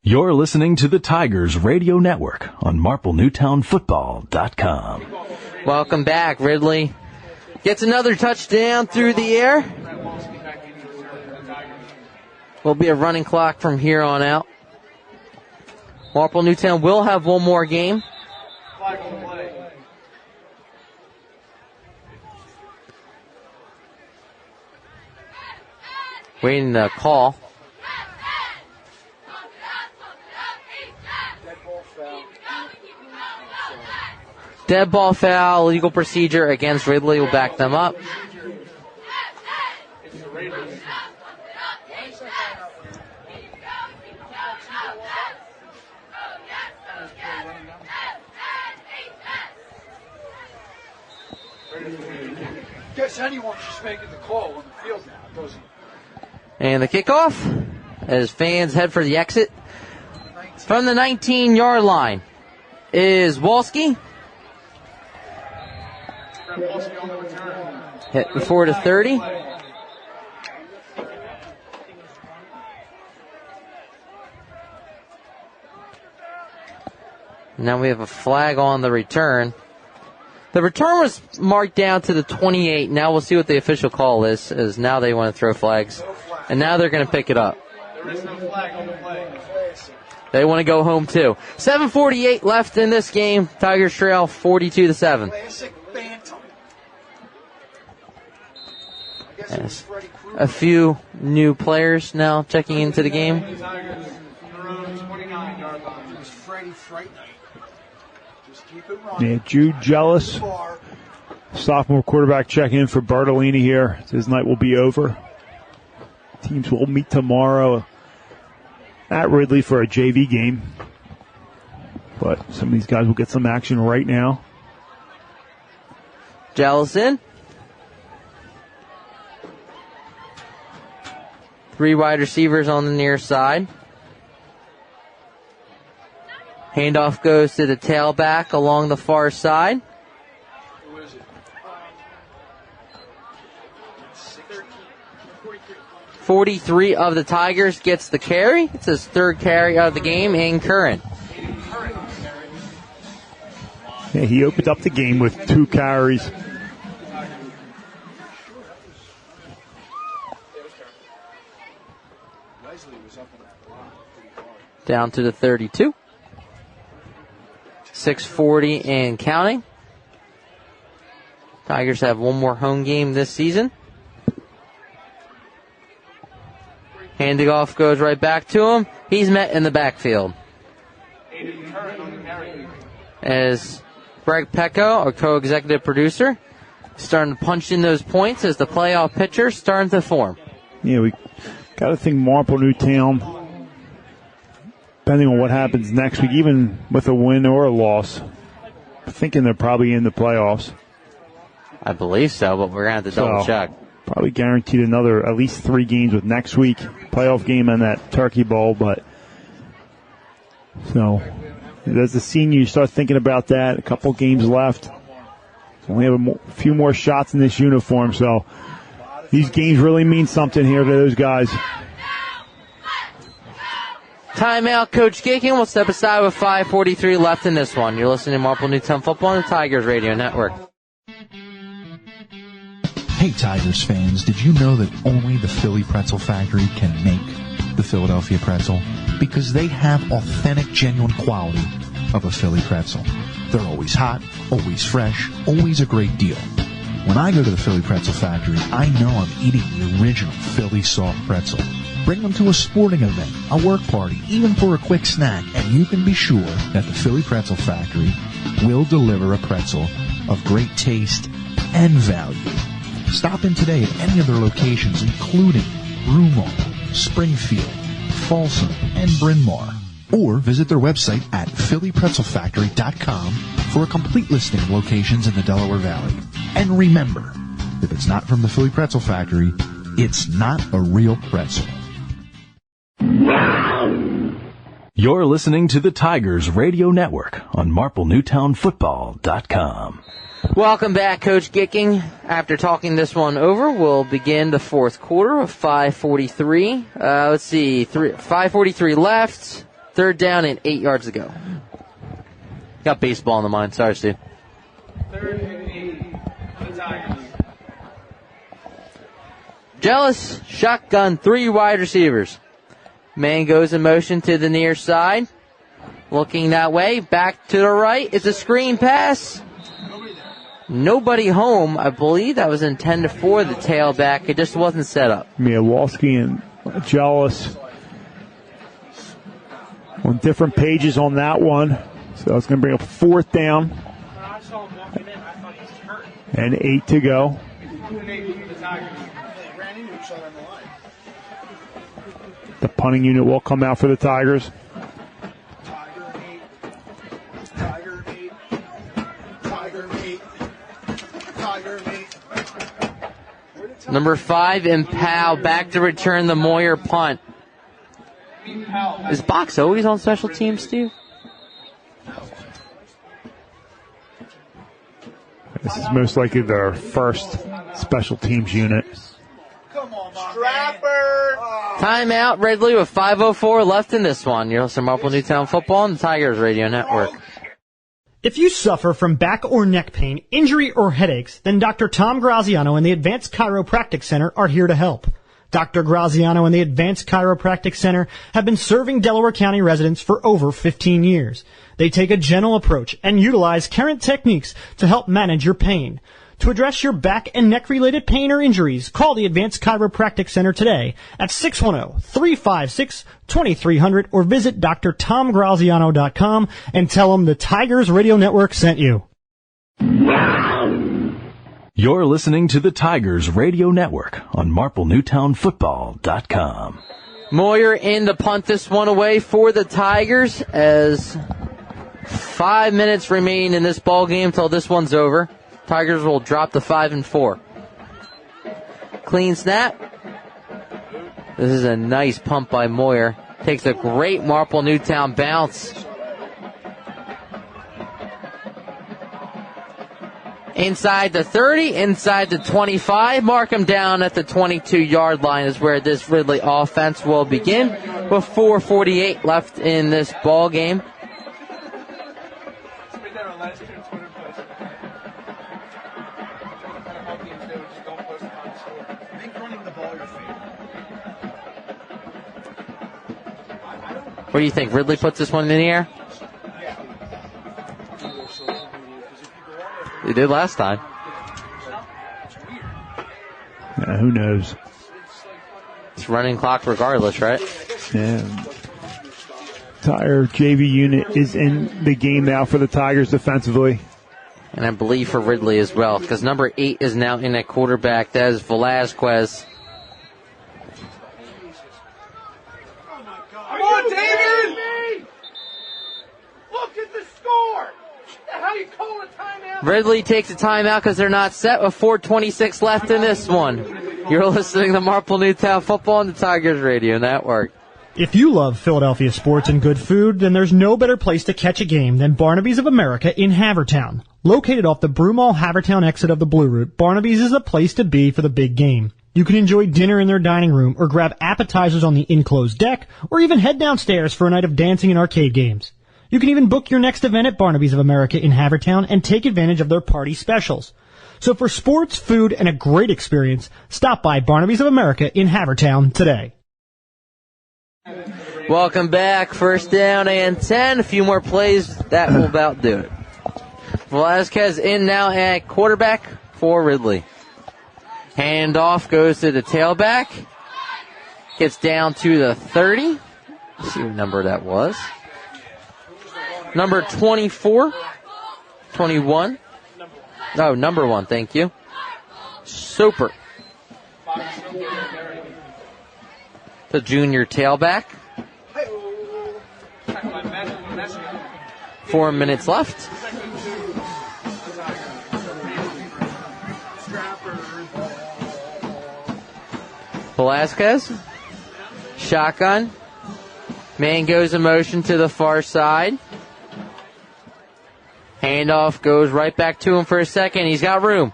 You're listening to the Tigers Radio Network on MarpleNewtownFootball.com. Welcome back. Ridley gets another touchdown through the air. Will be a running clock from here on out. Marple Newtown will have one more game. Waiting the call. Dead ball foul, legal procedure against Ridley will back them up. Guess anyone's just making the call on the field now, doesn't it? And the kickoff as fans head for the exit from the 19-yard line. is Wolski. Hit before to 30. Now we have a flag on the return. The return was marked down to the 28. Now we'll see what the official call is, as now they want to throw flags. And now they're going to pick it up. There is no flag on the play. They want to go home too. 7:48 left in this game. Tigers trail 42-7. Yes. A few new players now checking into the game. Tigers, their own 29-yard line. Yeah, Jude Jealous, sophomore quarterback, check in for Bartolini here. His night will be over. Teams will meet tomorrow at Ridley for a JV game. But some of these guys will get some action right now. Jealous in. 3 wide receivers on the near side. Handoff goes to the tailback along the far side. 43 of the Tigers gets the carry. It's his 3rd carry of the game in Curran. Yeah, he opened up the game with 2 carries. Down to the 32. 6:40 and counting. Tigers have one more home game this season. Handing off goes right back to him. He's met in the backfield. As Greg Pecco, our co-executive producer, starting to punch in those points as the playoff pitcher starting to form. Yeah, we got to think Marple Newtown, depending on what happens next week, even with a win or a loss, thinking they're probably in the playoffs. I believe so, but we're going to have to double check. Probably guaranteed another at least 3 games with next week, playoff game and that Turkey Bowl. But so as a senior, you start thinking about that. A couple games left. Only have a few more shots in this uniform, so these games really mean something here to those guys. Timeout, Coach Gakin will step aside with 5:43 left in this one. You're listening to Marple Newtown Football on the Tigers Radio Network. Hey Tigers fans, did you know that only the Philly Pretzel Factory can make the Philadelphia pretzel? Because they have authentic, genuine quality of a Philly pretzel. They're always hot, always fresh, always a great deal. When I go to the Philly Pretzel Factory, I know I'm eating the original Philly soft pretzel. Bring them to a sporting event, a work party, even for a quick snack, and you can be sure that the Philly Pretzel Factory will deliver a pretzel of great taste and value. Stop in today at any of their locations, including Broomall, Springfield, Folsom, and Bryn Mawr. Or visit their website at phillypretzelfactory.com for a complete listing of locations in the Delaware Valley. And remember, if it's not from the Philly Pretzel Factory, it's not a real pretzel. You're listening to the Tigers Radio Network on MarpleNewtownFootball.com. Welcome back, Coach Gicking. After talking this one over, we'll begin the 4th quarter of 5:43. Let's see, 5:43 left, 3rd down and 8 yards to go. Got baseball in the mind. Sorry, Steve. 3rd and 8 for the Tigers. Jealous, shotgun, 3 wide receivers. Man goes in motion to the near side. Looking that way, back to the right. It's a screen pass. Nobody home. I believe that was intended for the tailback. It just wasn't set up. Yeah, Wolski and Jealous on different pages on that one. So it's going to bring up 4th down. And 8 to go. The punting unit will come out for the Tigers. Number 5 in Powell back to return the Moyer punt. Is Box always on special teams, Steve? This is most likely their first special teams unit. Timeout, Ridley, with 5:04 left in this one. You're listening to Marple Newtown Football on the Tigers Radio Network. If you suffer from back or neck pain, injury, or headaches, then Dr. Tom Graziano and the Advanced Chiropractic Center are here to help. Dr. Graziano and the Advanced Chiropractic Center have been serving Delaware County residents for over 15 years. They take a gentle approach and utilize current techniques to help manage your pain. To address your back and neck-related pain or injuries, call the Advanced Chiropractic Center today at 610-356-2300 or visit drtomgraziano.com and tell them the Tigers Radio Network sent you. You're listening to the Tigers Radio Network on MarpleNewtownFootball.com. Moyer in to punt this one away for the Tigers as 5 minutes remain in this ball game till this one's over. Tigers will drop to 5-4. Clean snap. This is a nice pump by Moyer. Takes a great Marple Newtown bounce. Inside the 30, inside the 25. Mark him down at the 22-yard line is where this Ridley offense will begin with 4:48 left in this ball game. What do you think? Ridley puts this one in the air? He did last time. Yeah, who knows? It's running clock regardless, right? Yeah. Tiger JV unit is in the game now for the Tigers defensively. And I believe for Ridley as well, because number 8 is now in at quarterback. That is Velasquez. Come on, David! Look at the score! How you call a timeout? Ridley takes a timeout because they're not set with 4:26 left in this one. You're listening to Marple Newtown Football on the Tigers Radio Network. If you love Philadelphia sports and good food, then there's no better place to catch a game than Barnaby's of America in Havertown. Located off the Broomall Havertown exit of the Blue Route, Barnaby's is the place to be for the big game. You can enjoy dinner in their dining room or grab appetizers on the enclosed deck or even head downstairs for a night of dancing and arcade games. You can even book your next event at Barnaby's of America in Havertown and take advantage of their party specials. So for sports, food, and a great experience, stop by Barnaby's of America in Havertown today. Welcome back. First down and 10. A few more plays. That will about do it. Velasquez in now at quarterback for Ridley. Handoff goes to the tailback. Gets down to the 30. Let's see what number that was. Number 24. 21. No, number 1, thank you. Soper. The junior tailback. 4 minutes left. Velasquez. Shotgun. Man goes in motion to the far side. Handoff goes right back to him for a second. He's got room.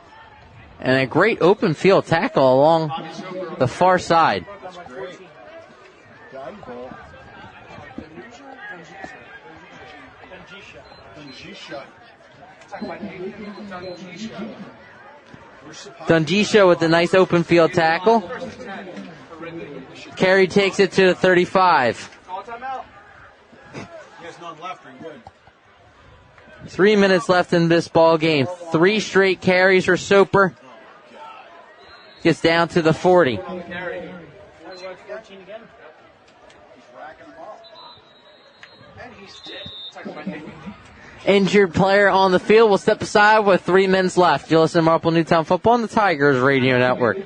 And a great open field tackle along the far side. Dungisha with a nice open field tackle. Carey takes it to the 35. 3 minutes left in this ball game. 3 straight carries for Soper. Gets down to the 40. Injured player on the field will step aside with 3 minutes left. You'll listen to Marple Newtown Football on the Tigers Radio Network.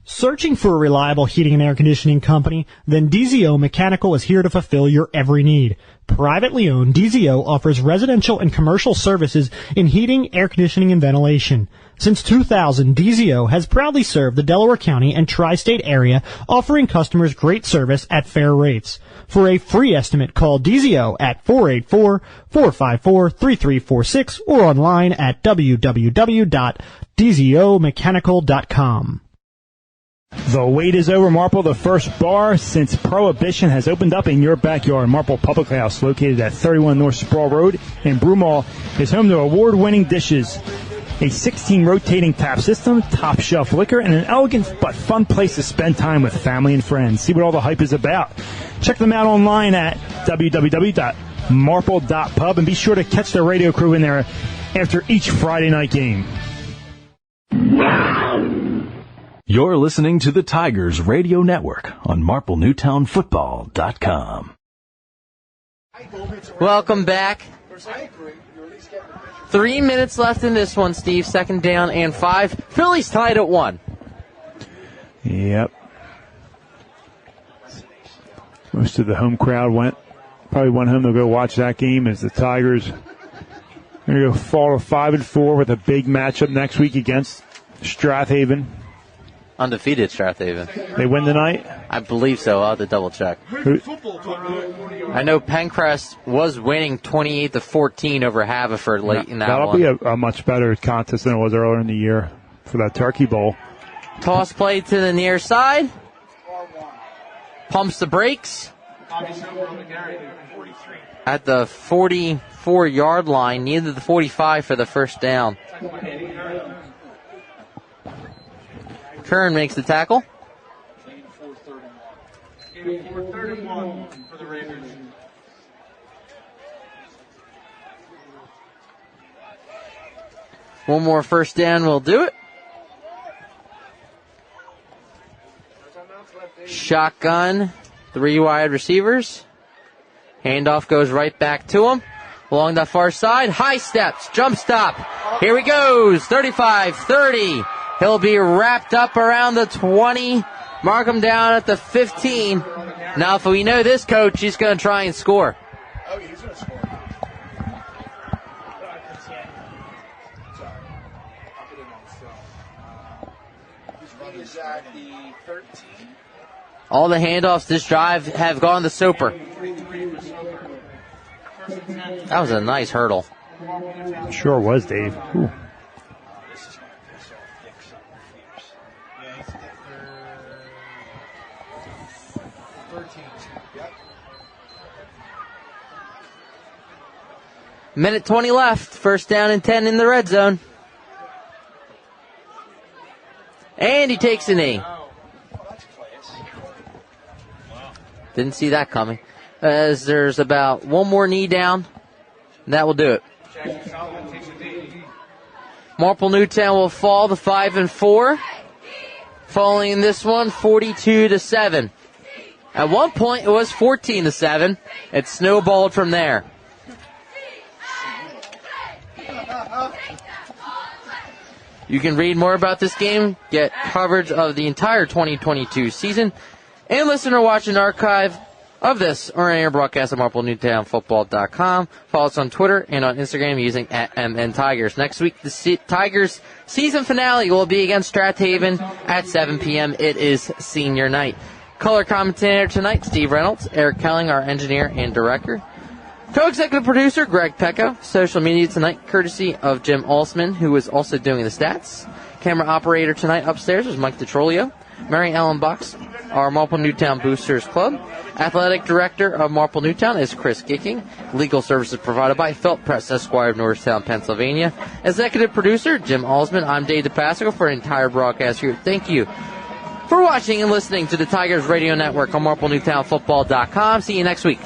Searching for a reliable heating and air conditioning company? Then DZO Mechanical is here to fulfill your every need. Privately owned, DZO offers residential and commercial services in heating, air conditioning, and ventilation. Since 2000, DZO has proudly served the Delaware County and tri-state area, offering customers great service at fair rates. For a free estimate, call DZO at 484-454-3346 or online at www.dzomechanical.com. The wait is over, Marple. The first bar since Prohibition has opened up in your backyard. Marple Public House, located at 31 North Sproul Road in Broomall, is home to award-winning dishes, a 16 rotating tap system, top shelf liquor, and an elegant but fun place to spend time with family and friends. See what all the hype is about. Check them out online at www.marple.pub and be sure to catch the radio crew in there after each Friday night game. You're listening to the Tigers Radio Network on MarpleNewtownFootball.com. Welcome back. 3 minutes left in this one, Steve. Second down and 5. Phillies tied at 1. Yep. Most of the home crowd probably went home to go watch that game as the Tigers are going to go fall to 5-4 with a big matchup next week against Strathaven. Undefeated Strathaven. They win tonight? I believe so. I'll have to double check. I know Pencrest was winning 28-14 over Haverford late in that That'll one. be a much better contest than it was earlier in the year for that Turkey Bowl. Toss play to the near side. Pumps the brakes. At the 44-yard line, needed the 45 for the first down. Kern makes the tackle. One more first down will do it. Shotgun, 3 wide receivers. Handoff goes right back to him. Along the far side, high steps, jump stop. Here he goes, 35-30. He'll be wrapped up around the 20. Mark him down at the 15. Now, if we know this coach, he's going to try and score. Oh, he's going to score. He's at the 13. All the handoffs this drive have gone to Soper. That was a nice hurdle. Sure was, Dave. Ooh. Minute 20 left. First down and 10 in the red zone. And he takes a knee. Didn't see that coming. As there's about one more knee down, and that will do it. Marple Newtown will fall to 5-4. Falling in this one, 42-7. At one point, it was 14-7. It snowballed from there. You can read more about this game, get coverage of the entire 2022 season, and listen or watch an archive of this or any broadcast at MarpleNewtownFootball.com. Follow us on Twitter and on Instagram using @MNTigers. Next week, the Tigers season finale will be against Strathaven at 7 p.m. It is senior night. Color commentator tonight, Steve Reynolds. Eric Kelling, our engineer and director. Co-executive producer, Greg Pecco. Social media tonight, courtesy of Jim Alsman, who is also doing the stats. Camera operator tonight upstairs was Mike DeTrolio. Mary Ellen Bucks, our Marple Newtown Boosters Club. Athletic director of Marple Newtown is Chris Gicking. Legal services provided by Felt Press Esquire of Norristown, Pennsylvania. Executive producer, Jim Alsman. I'm Dave DePassico for an entire broadcast here. Thank you for watching and listening to the Tigers Radio Network on MarpleNewtownFootball.com. See you next week.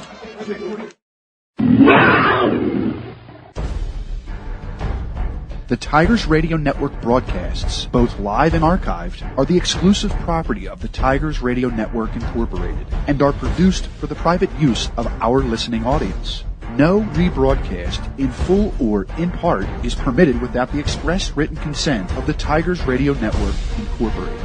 The Tigers Radio Network broadcasts, both live and archived, are the exclusive property of the Tigers Radio Network Incorporated and are produced for the private use of our listening audience. No rebroadcast, in full or in part, is permitted without the express written consent of the Tigers Radio Network Incorporated.